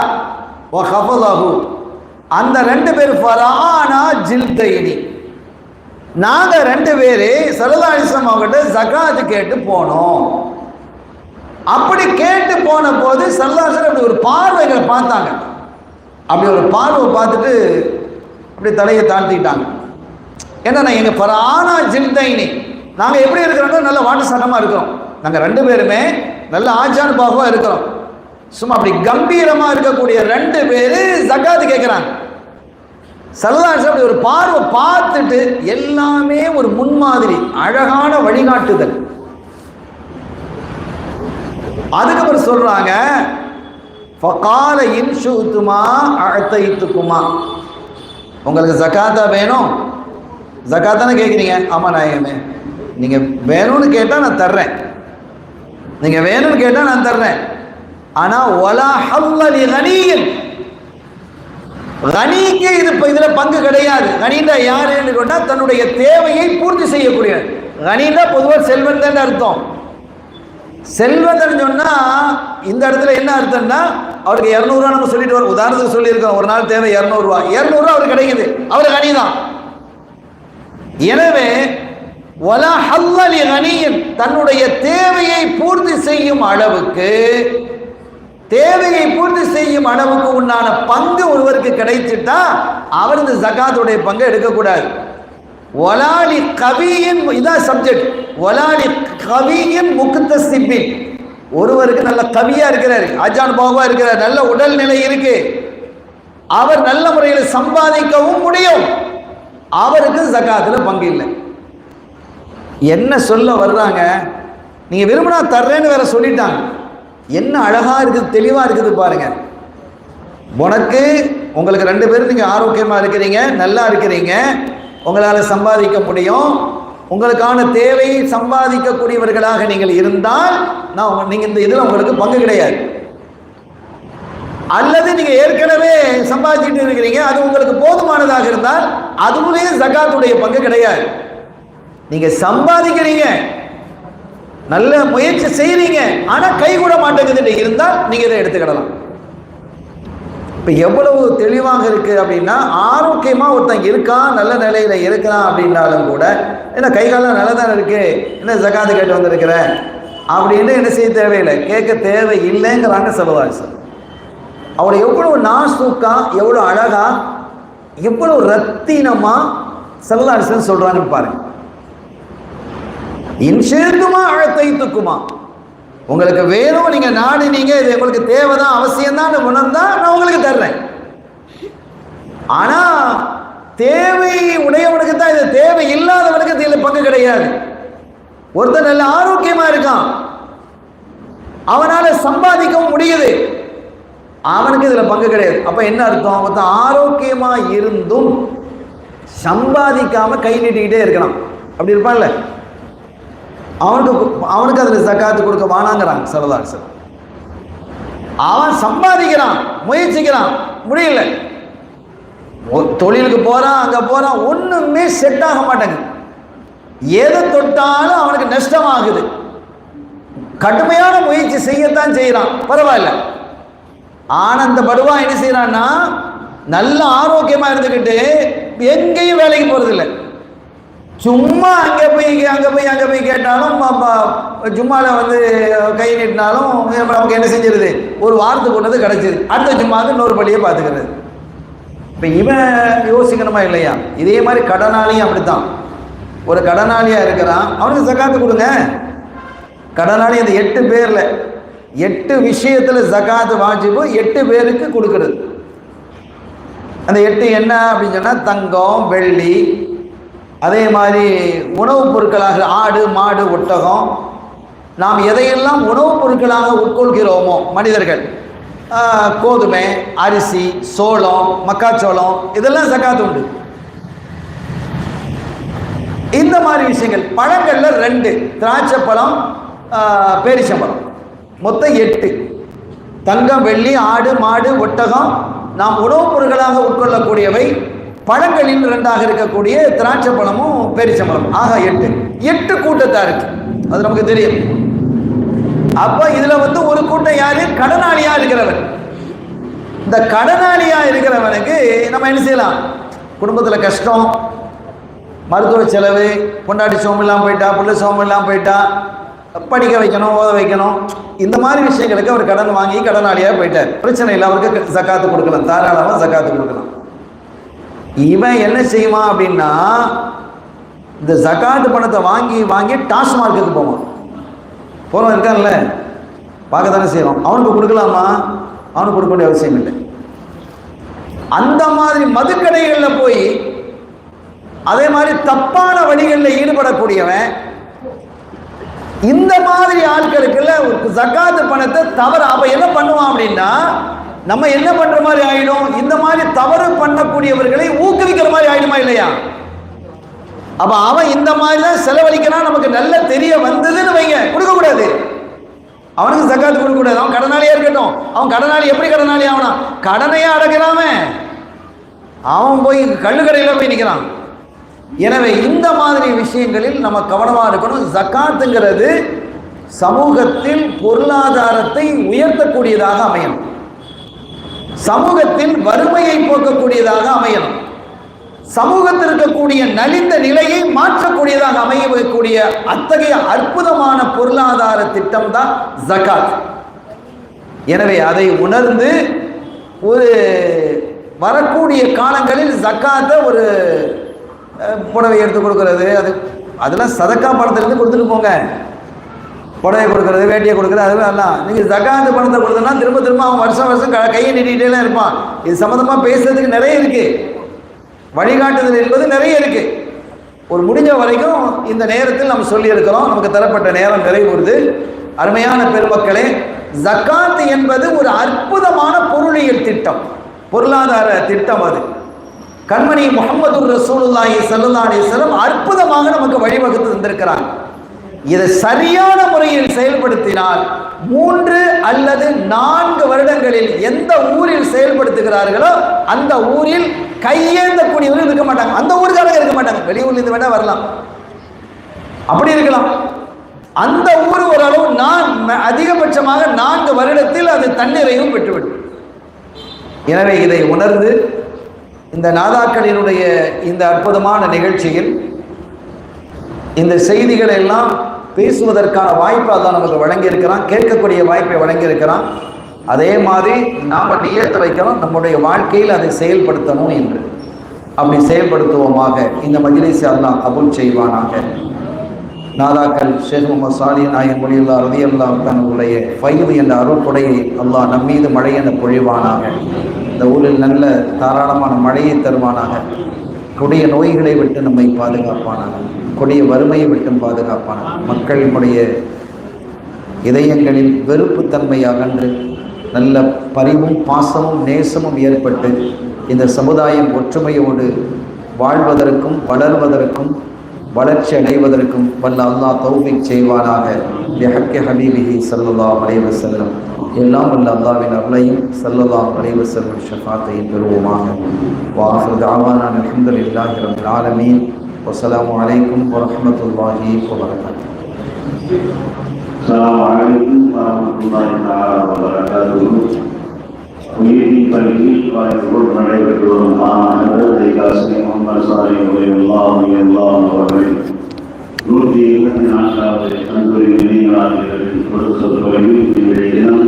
C: வ ஹஃபலஹு. அந்த 2 பேர் ஃபரானா ஜில்தைனி. நாங்க 2 பேர் ஸல்லல்லாஹு அலைஹி வஸல்லம் அவங்ககிட்ட ஜகாத் கேட்டு போனோம். அப்படி கேட்டு போன போது ஸல்லல்லாஹு அலைஹி வஸல்லம் அப்படி ஒரு பார்வைகளை பார்த்தாங்க. அப்படி ஒரு பார்வை பார்த்துட்டு அப்படி தலையை தாழ்த்திக்கிட்டாங்க. ஏன்னா எங்க ஃபரானா ஜில்தைனி, நாங்கள் எப்படி இருக்கிறோம்னா நல்ல வாட்டு சட்டமாக இருக்கிறோம். நாங்கள் 2 பேருமே நல்ல ஆஜான் பாகுவாக இருக்கிறோம். சும்மா அப்படி கம்பீரமாக இருக்கக்கூடிய 2 பேர் ஜகாத்து கேட்குறாங்க. ஸல்லல்லாஹு அலைஹி வஸல்லம் அப்படி ஒரு பார்வை பார்த்துட்டு எல்லாமே ஒரு முன்மாதிரி அழகான வழிகாட்டுதல். அதுக்கப்புறம் சொல்றாங்க ஃபகால இன் ஷுதுமா அஅதைதுகுமா. உங்களுக்கு ஜகாத்தா வேணும், ஜகாத்தானே கேட்குறீங்க? ஆமாம் நாயகமே, நீங்கள் வேணும்னு கேட்டால் நான் தர்றேன், நீங்கள் வேணும்னு கேட்டால் நான் தர்றேன். ஆனால் ஒலா ஹல்லி கனியின், கனிக்கு இது இதில் பங்கு கிடையாது. கனின்னா யாருன்னு கொண்டால் தன்னுடைய தேவையை பூர்த்தி செய்யக்கூடிய கனின்னா பொதுவாக செல்வன் தான் அர்த்தம். செல்வந்தன் சொன்னா இந்த இடத்துல என்ன அர்த்தம்னா அவருக்கு 200 ரூபா நம்ம சொல்லிட்டு வரோம். உதாரணத்துக்கு சொல்லியிருக்கோம், ஒரு நாள் தேவை 200 ரூபா, 200 ரூபா அவருக்கு கிடைக்குது, அவர் கனிதான். எனவே வலா ஹல்லி கனியின், தன்னுடைய தேவையை பூர்த்தி செய்யும் அளவுக்கு உண்டான பங்கு ஒருவருக்கு கிடைச்சிட்டா அவர் இந்த ஜகாத்துடைய பங்கை எடுக்கக்கூடாது. வலாலி கவியின், இதான் சப்ஜெக்ட். வலாலி கவியின் முக்தசிபின், ஒருவருக்கு நல்ல கவியா இருக்கிறார், ஆஜான் பாகுவா இருக்கிறார், நல்ல உடல்நிலை இருக்கு, அவர் நல்ல முறையில் சம்பாதிக்கவும் முடியும், அவருக்கு ஜகாத்துல பங்கு இல்லை. என்ன சொல்ல வர்றாங்க? நீங்க விரும்பினா தர்றேன்னு வேற சொல்லிட்டாங்க. என்ன அழகா இருக்குது, தெளிவா இருக்குது பாருங்க. உங்களுக்கு 2 பேரும் நீங்க ஆரோக்கியமா இருக்கிறீங்க, நல்லா இருக்கிறீங்க, உங்களால் சம்பாதிக்க முடியும், உங்களுக்கான தேவையை சம்பாதிக்கக்கூடியவர்களாக நீங்கள் இருந்தால் நீங்கள் இந்த இதில் உங்களுக்கு பங்கு கிடையாது. அல்லது நீங்க ஏற்கனவே சம்பாதிச்சுட்டு இருக்கிறீங்க, அது உங்களுக்கு போதுமானதாக இருந்தால் அதுவுடைய ஜகாத்துடைய பங்கு கிடையாது. நீங்க சம்பாதிக்கிறீங்க, நல்ல முயற்சி செய்றீங்க, ஆனா கை கூட மாட்டேங்குது இருந்தால் நீங்க இதை எடுத்துக்கிடலாம். இப்போ எவ்வளவு தெளிவாக இருக்கு அப்படின்னா, ஆரோக்கியமாக ஒருத்தங்க இருக்கான், நல்ல நிலையில் இருக்கிறான் அப்படின்னாலும் கூட என்ன கை காலம் நல்லா தானே இருக்கு, என்ன ஜகாத்து கேட்டு வந்திருக்கிறேன் அப்படின்னு என்ன செய்ய தேவையில்லை, கேட்க தேவை இல்லைங்கிறாங்க ஸல்லல்லாஹு அலைஹி வஸல்லம். அவளை எவ்வளவு நாசூக்கா, எவ்வளோ அழகா, எவ்வளவு ரத்தினமா ஸல்லல்லாஹு அலைஹி வஸல்லம் சொல்றாங்கன்னு பாருங்க. இன்ஷேத்துமா அஅதைதுகுமா, உங்களுக்கு வேணும், நீங்க நாடுனீங்க, இது உங்களுக்கு தேவைதான், அவசியம்தான் உணர்ந்தா நான் உங்களுக்கு தர்றேன். ஆனா தேவை உடையவனுக்கு தான் இது, தேவை இல்லாதவனுக்கு இதில் பங்கு கிடையாது. ஒருத்தர் நல்ல ஆரோக்கியமா இருக்கான், அவனால சம்பாதிக்கவும் முடியுது, அவனுக்கு இதுல பங்கு கிடையாது. அப்ப என்ன அர்த்தம்? ஒருத்தன் ஆரோக்கியமா இருந்தும் சம்பாதிக்காம கை நீட்டிக்கிட்டே இருக்கலாம், அப்படி இருப்பான்ல, அவனுக்கு அதுல ஜகாத்து கொடுக்க வானாங்கிறாங்க ஸல்லல்லாஹு அலைஹி வஸல்லம். அவன் சம்பாதிக்கிறான், முயற்சிக்கிறான், முடியல, தொழிலுக்கு போறான், அங்க போறான், ஒண்ணுமே செட் ஆக மாட்டேங்குது, எதை தொட்டாலும் அவனுக்கு நஷ்டமாகுது, கடுமையான முயற்சி செய்யத்தான் செய்யறான், பரவாயில்ல. ஆனந்த படுவா என்ன செய்யறான்னா, நல்ல ஆரோக்கியமா இருந்துக்கிட்டு எங்கேயும் வேலைக்கு போறதில்லை, சும்மா அங்கே போய் கேட்டாலும் ஜும்மால கை நீட்டினாலும் நமக்கு என்ன செஞ்சிருது, ஒரு வாரத்துக்கு ஒன்று கிடைச்சிது, அடுத்த ஜும்மாவுக்கு இன்னொரு பள்ளியை பார்த்துக்கிறது. இப்போ இவன் யோசிக்கணுமா இல்லையா? இதே மாதிரி கடனாளியும் அப்படித்தான். ஒரு கடனாளியாக இருக்கிறான், அவனுக்கு ஜகாத்து கொடுங்க. கடனாளி அந்த 8 பேரில் 8 விஷயத்தில் ஜகாத்து வாஜிபு, 8 பேருக்கு கொடுக்கறது. அந்த 8 என்ன அப்படின்னு சொன்னால், தங்கம், வெள்ளி, அதே மாதிரி உணவுப் பொருட்களாக ஆடு, மாடு, ஒட்டகம், நாம் எதையெல்லாம் உணவுப் பொருட்களாக உட்கொள்கிறோமோ மனிதர்கள், கோதுமை, அரிசி, சோளம், மக்காச்சோளம், இதெல்லாம் ஜகாத்து உண்டு. இந்த மாதிரி விஷயங்கள். பழங்கள்ல 2, திராட்சை பழம், பேரிச்சம்பழம், மொத்தம் 8. தங்கம், வெள்ளி, ஆடு, மாடு, ஒட்டகம் நாம் உணவுப் பொருட்களாக உட்கொள்ளக்கூடியவை. பழங்களில் 2ஆக இருக்கக்கூடிய திராட்சை பழமும் பேரிச்சம்பழம், ஆக 8 கூட்டத்தாருக்கு. அது நமக்கு தெரியும். அப்ப இதுல ஒரு கூட்டம் யாரு? கடனாளியா இருக்கிறவன். இந்த கடனாளியா இருக்கிறவனுக்கு நம்ம என்ன செய்யலாம்? குடும்பத்துல கஷ்டம், மருத்துவ செலவு, பொண்டாட்டி சோம் இல்லாமல் போயிட்டா, பிள்ளை சோம் இல்லாமல் போயிட்டா, படிக்க வைக்கணும், ஓத வைக்கணும், இந்த மாதிரி விஷயங்களுக்கு அவர் கடன் வாங்கி கடனாளியாக போயிட்டார். பிரச்சனை இல்லை, அவருக்கு ஜகாத்து கொடுக்கலாம், தாராளமாக ஜகாத்து கொடுக்கலாம். இவன் என்ன செய்வான் அப்படின்னா, இந்த ஜகாத்து பணத்தை வாங்கி வாங்கி டாஸ்மார்க்குக்கு போவான். போகிறவன் இருக்கான்ல, பார்க்க தானே செய்வான். அவனுக்கு கொடுக்கலாமா? அவனுக்கு கொடுக்க வேண்டிய அவசியம் இல்லை. அந்த மாதிரி மதுக்கடைகளில் போய் அதே மாதிரி தப்பான வழிகளில் ஈடுபடக்கூடியவன், இந்த மாதிரி ஆட்களுக்குள்ள ஜகாத்து பணத்தை தவறு. அப்ப என்ன பண்ணுவான் அப்படின்னா, நம்ம என்ன பண்ற மாதிரி ஆயிடும்? இந்த மாதிரி தவறு பண்ணக்கூடியவர்களை ஊக்குவிக்கிற மாதிரி ஆயிடுமா இல்லையா? அப்ப அவன் இந்த மாதிரி தான் செலவழிக்கிறான், நமக்கு நல்ல தெரிய வந்ததுன்னு வைங்க, கொடுக்க கூடாது. அவனுக்கு ஜகாத்து கொடுக்க கூடாது. அவன் கடனாளியா இருக்கட்டும். அவன் கடனாளி எப்படி கடனாளி ஆகனா? கடனையே அடக்கிறாம அவன் போய் கள்ளுக்கடையில போய் நிற்கிறான். எனவே இந்த மாதிரி விஷயங்களில் நம்ம கவனமாக இருக்கணும். ஜகாத்துங்கிறது சமூகத்தில் பொருளாதாரத்தை உயர்த்தக்கூடியதாக அமையணும், சமூகத்தில் வறுமையை போக்கக்கூடியதாக அமையணும், சமூகத்தில் இருக்கக்கூடிய நலிந்த நிலையை மாற்றக்கூடியதாக அமையக்கூடிய அத்தகைய அற்புதமான பொருளாதார திட்டம் தான் ஜகாத். எனவே அதை உணர்ந்து ஒரு வரக்கூடிய காலங்களில் ஜகாத்தை ஒரு புடவை எடுத்து கொடுக்கறது, அதெல்லாம் சதக்கா பணத்திலிருந்து கொடுத்துட்டு போங்க. புடவை கொடுக்கறது, வேட்டியை கொடுக்கறது, அதெல்லாம் நீங்கள் ஜகாத்து பணத்தை கொடுத்தோன்னா திரும்ப திரும்ப அவன் வருஷம் வருஷம் கையை நீட்டிகிட்டே இருப்பான். இது சம்மந்தமாக பேசுறதுக்கு நிறைய இருக்கு, வழிகாட்டுதல் என்பது நிறைய இருக்கு. ஒரு முடிஞ்ச வரைக்கும் இந்த நேரத்தில் நம்ம சொல்லி இருக்கிறோம். நமக்கு தரப்பட்ட நேரம் நிறைவுறுது. அருமையான பெருமக்களே, ஜகாத் என்பது ஒரு அற்புதமான பொருளியல் திட்டம், பொருளாதார திட்டம். அது கண்மணி முஹம்மது ரசூலுல்லாஹி ஸல்லல்லாஹு அலைஹி வஸல்லம் அற்புதமாக நமக்கு வழிவகுத்து தந்திருக்கிறார். இதை சரியான முறையில் செயல்படுத்தினால் 3 அல்லது 4 வருடங்களில் எந்த ஊரில் செயல்படுத்துகிறார்களோ அந்த ஊரில் கையேந்தக்கூடியவர்கள் இருக்க மாட்டாங்க. அந்த ஊருக்காரங்க இருக்க மாட்டாங்க, வெளியூர்ல இருந்து வேணா வரலாம், அப்படி இருக்கலாம். அந்த ஊர் ஓரளவு அதிகபட்சமாக 4 வருடத்தில் அது தன்னிறைவும் பெற்றுவிடும். எனவே இதை உணர்ந்து இந்த நாதாக்களினுடைய இந்த அற்புதமான நிகழ்ச்சியில் இந்த செய்திகளை எல்லாம் பேசுவதற்கான வாய்ப்பை அல்லாஹ் நமக்கு வழங்கியிருக்கிறான், கேட்கக்கூடிய வாய்ப்பை வழங்கியிருக்கிறான். அதே மாதிரி நாம் நியத்து வைக்கணும், நம்முடைய வாழ்க்கையில் அதை செயல்படுத்தணும் என்று. அப்படி செயல்படுத்துவோமாக. இந்த மஜ்லிஸை அல்லாஹ் கபூல் செய்வானாக. நாதாக்கள் ஷேக் முகமது சாலிஹ் நாயகம் வலியுல்லாஹ் ரலியல்லாஹு தஆலாவுடைய ஃபைது என்ற அருள்கொடையை அல்லாஹ் நம்மீது மழை என பொழிவானாக. இந்த ஊரில் நல்ல தாராளமான மழையை தருவானாக. கொடிய நோய்களை விட்டு நம்மை பாதுகாப்பானாக, கொடிய வறுமையை விட்டும் பாதுகாப்பானாக. மக்களினுடைய இதயங்களில் வெறுப்புத்தன்மை அகன்று நல்ல பரிவும் பாசமும் நேசமும் ஏற்பட்டு இந்த சமுதாயம் ஒற்றுமையோடு வாழ்வதற்கும் வளர்வதற்கும் வளர்ச்சி அடைவதற்கும் வல்ல அல்லாஹ் தௌஃபீக் செய்வானாக. பிஹக்கி ஹபீபிஹி ஸல்லல்லாஹு அலைஹி வஸல்லம். எல்லாம் வல்ல அல்லாஹ்வின் அருளையும் ஸல்லல்லாஹு அலைஹி வஸல்லம் ஷஃபாத்தையும் பெறுவோமாக. வஆஹிரு தஅவானா அல்ஹம்துலில்லாஹி ரப்பில் ஆலமீன். வஸ்ஸலாமு அலைக்கும் வரஹ்மத்துல்லாஹி வபரகாத்துஹு.
A: அஸ்ஸலாமு அலைக்கும் வரஹ்மத்துல்லாஹி தஆலா வபரகாத்துஹு. உயிரி பள்ளியில் வாய்ப்புகள் நடைபெற்று வரும் மாணவர்கள் காசி முகமது சாலிஹ் வலியுல்லாஹ் அவர்கள் 124வது கல்லூரி நினைவாளர்களின் பொது சொற்பொழிவில் இன்றைய தினம்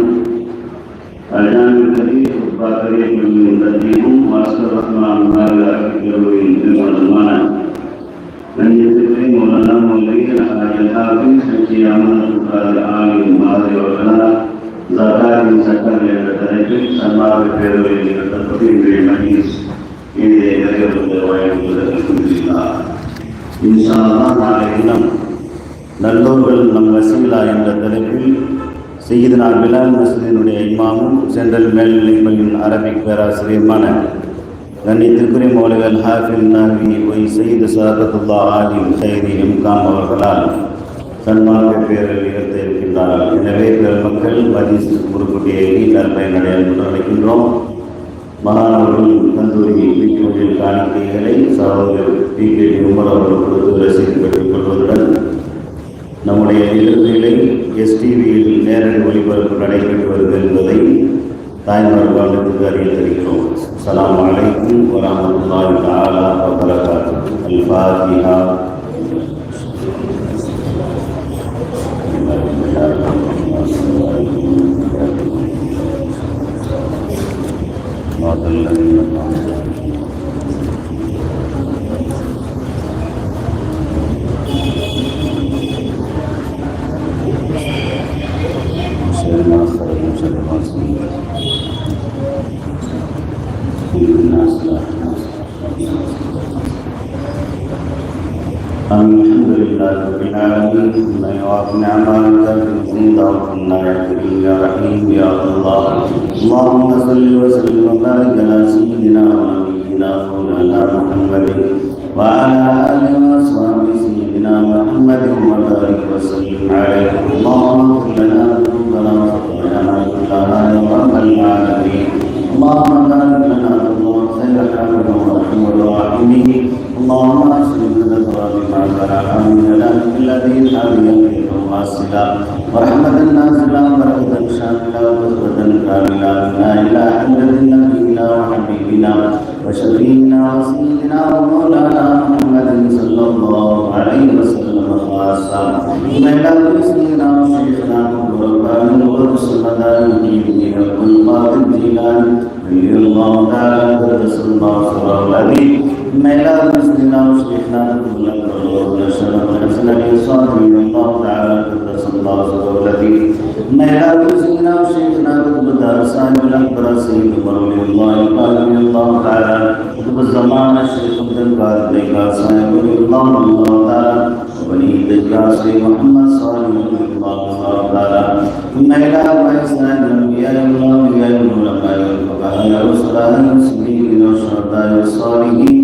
A: الجامع الكبير باكري من تدريبهم واسر الرحمن مالك الكبير المعنى من يتبعي مولانا مولين على الحافظ حكي عمل العالم الماضي وعلى زكاة سكر لتدريب سماء بفيروي لتدريب بالمجيس إذا يغير الرواية لله إن شاء الله علينا நல்லோர்கள் நம் வசீலா என்ற தலைப்பில் சையதுனா பிலால் மஸ்ஜிதினுடைய இமாமும் சென்ட்ரல் மேல்நிலைப்பள்ளியின் அரபிக் பேராசிரியருமான கண்ணியத்திற்குரிய மௌலவி ஹாஃபில் நஹ்வி ஒய் சையது சாதத்துல்லா ஆலிம் கைரி எம்காம் அவர்களால் சன்மார்க்க பேரில் நிகழ்த்த இருக்கின்றார்கள். எனவே பெருமக்கள் மஜீஸ் முறுக்குட்டியை நீண்ட பயனடையால் அழைக்கின்றோம். மகானவர்கள் கந்தூரி வீட்டுகளில் காணிக்கைகளை சகோதரர் PKT உமர் அவர்கள் கொடுத்து ரசீது பெற்றுக் கொள்வதுடன் நம்முடைய நிகழ்வுகளை STVயில் நேரடி ஒளிபரப்பு நடைபெற்று வருகிறது என்பதை தாய்மார் கவனத்துக்கு அறிய தருகிறோம். அஸ்ஸலாமு அலைக்கும் வரஹ்மத்துல்லாஹி தஆலா வ பரகாத்துஹு. அல்-ஃபாத்திஹா. الحمد لله رب العالمين ما يوافي نعمك بالزيد وكنا يا كريم يا رحيم يا الله. اللهم صل وسلم وبارك على سيدنا ونبينا مولانا محمد وعلى آله وأصحابه سيدنا محمد وبارك وسلم عليه. اللهم اغفر لنا ذنوبنا وخطايانا كلها يا رب العالمين. اللهم بارك لنا اللهم خير حامد ورحم الراحمين. اللهم اصلح لنا بما زرع من ذلك الذي حبيبك واصلا ورحمة نازلة بركة شاملة وقدرة كاملة لا إله إلا نبينا وحبيبنا وشفينا وسيدنا ومولانا محمد صلى الله عليه وسلم خاصة إلى سيدنا وشيخنا وربنا ورسولنا المجيبين والقادر الجيلاني رضي الله تعالى قدس الله سره العظيم. إلى سيدنا وشيخنا ونشر الحسن بصالح الله تعالى قدس الله سره العظيم. إلى سيدنا وشيخنا قدس صاحب الأكبر سيد رضي الله تعالى قطب الزمان الشيخ عبد القادر صاحب الله تعالى وبني دجاج محمد صالح الله تعالى. ثم إلى وإسلام الأنبياء والأولياء والعلماء والفقهاء والصلاة والصديقين والشهداء والصالحين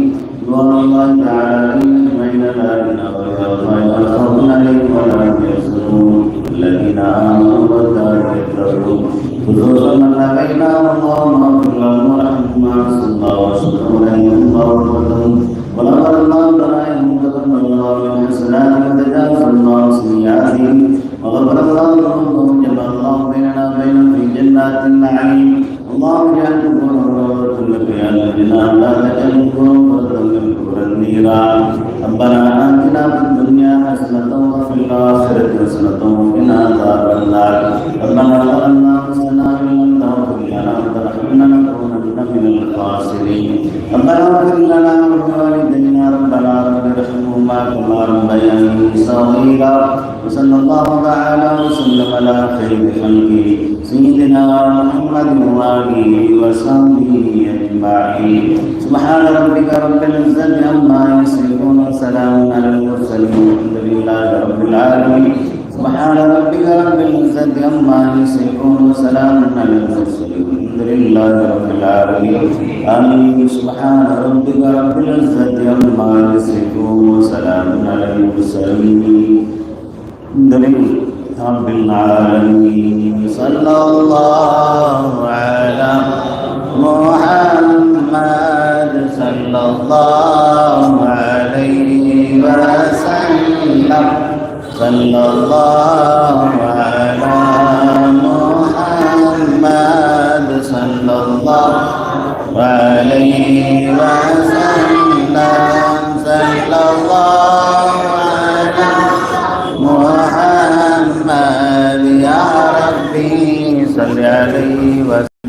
A: رضوان الله تعالى عليهم أجمعين لا إله إلا الله ولا خوف عليهم ولا هم يحزنون الذين آمنوا وكانوا يتقون. خصوصا من لقينا اللهم اغفر لهم وارحمهم وأحسن الله واشكر عليهم الله وقدهم ولقد الله عليهم وتقبل الله من حسناتهم وتجاوز الله سيئاتهم وغفر الله لهم وجمع الله بيننا وبينهم في جنات النعيم. اللهم اجعل قبورهم لك يا الجنان لا تجعل قبورهم قبور النيران. ربنا آتنا في الدنيا حسنة وفي الآخرة حسنة وقنا عذاب النار. ربنا ظلمنا أنفسنا وإن لم تغفر لنا وترحمنا لنكونن من الخاسرين. ربنا اغفر لنا ولوالدينا ربنا رب ارحمهما كما ربياني صغيرا. وصلى الله تعالى وسلم على خير خلقه سيدنا محمد وآله وصحبه أجمعين. سبحان ربك رب العزة عما يصفون وسلام على المرسلين والحمد لله رب العالمين. سبحان ربك رب العزة عما يصفون وسلام على المرسلين والحمد لله رب العالمين. آمين. سبحان ربك رب العزة عما يصفون وسلام على المرسلين رب العالمين. صلى الله على محمد صلى الله عليه وسلم. صلى الله على محمد صلى الله عليه وسلم. صلى الله على محمد يا ربي صل عليه وسلم.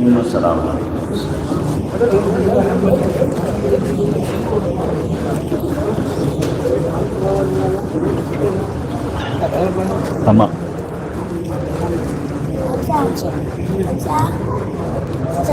A: ஆமாம்.
D: Dạ.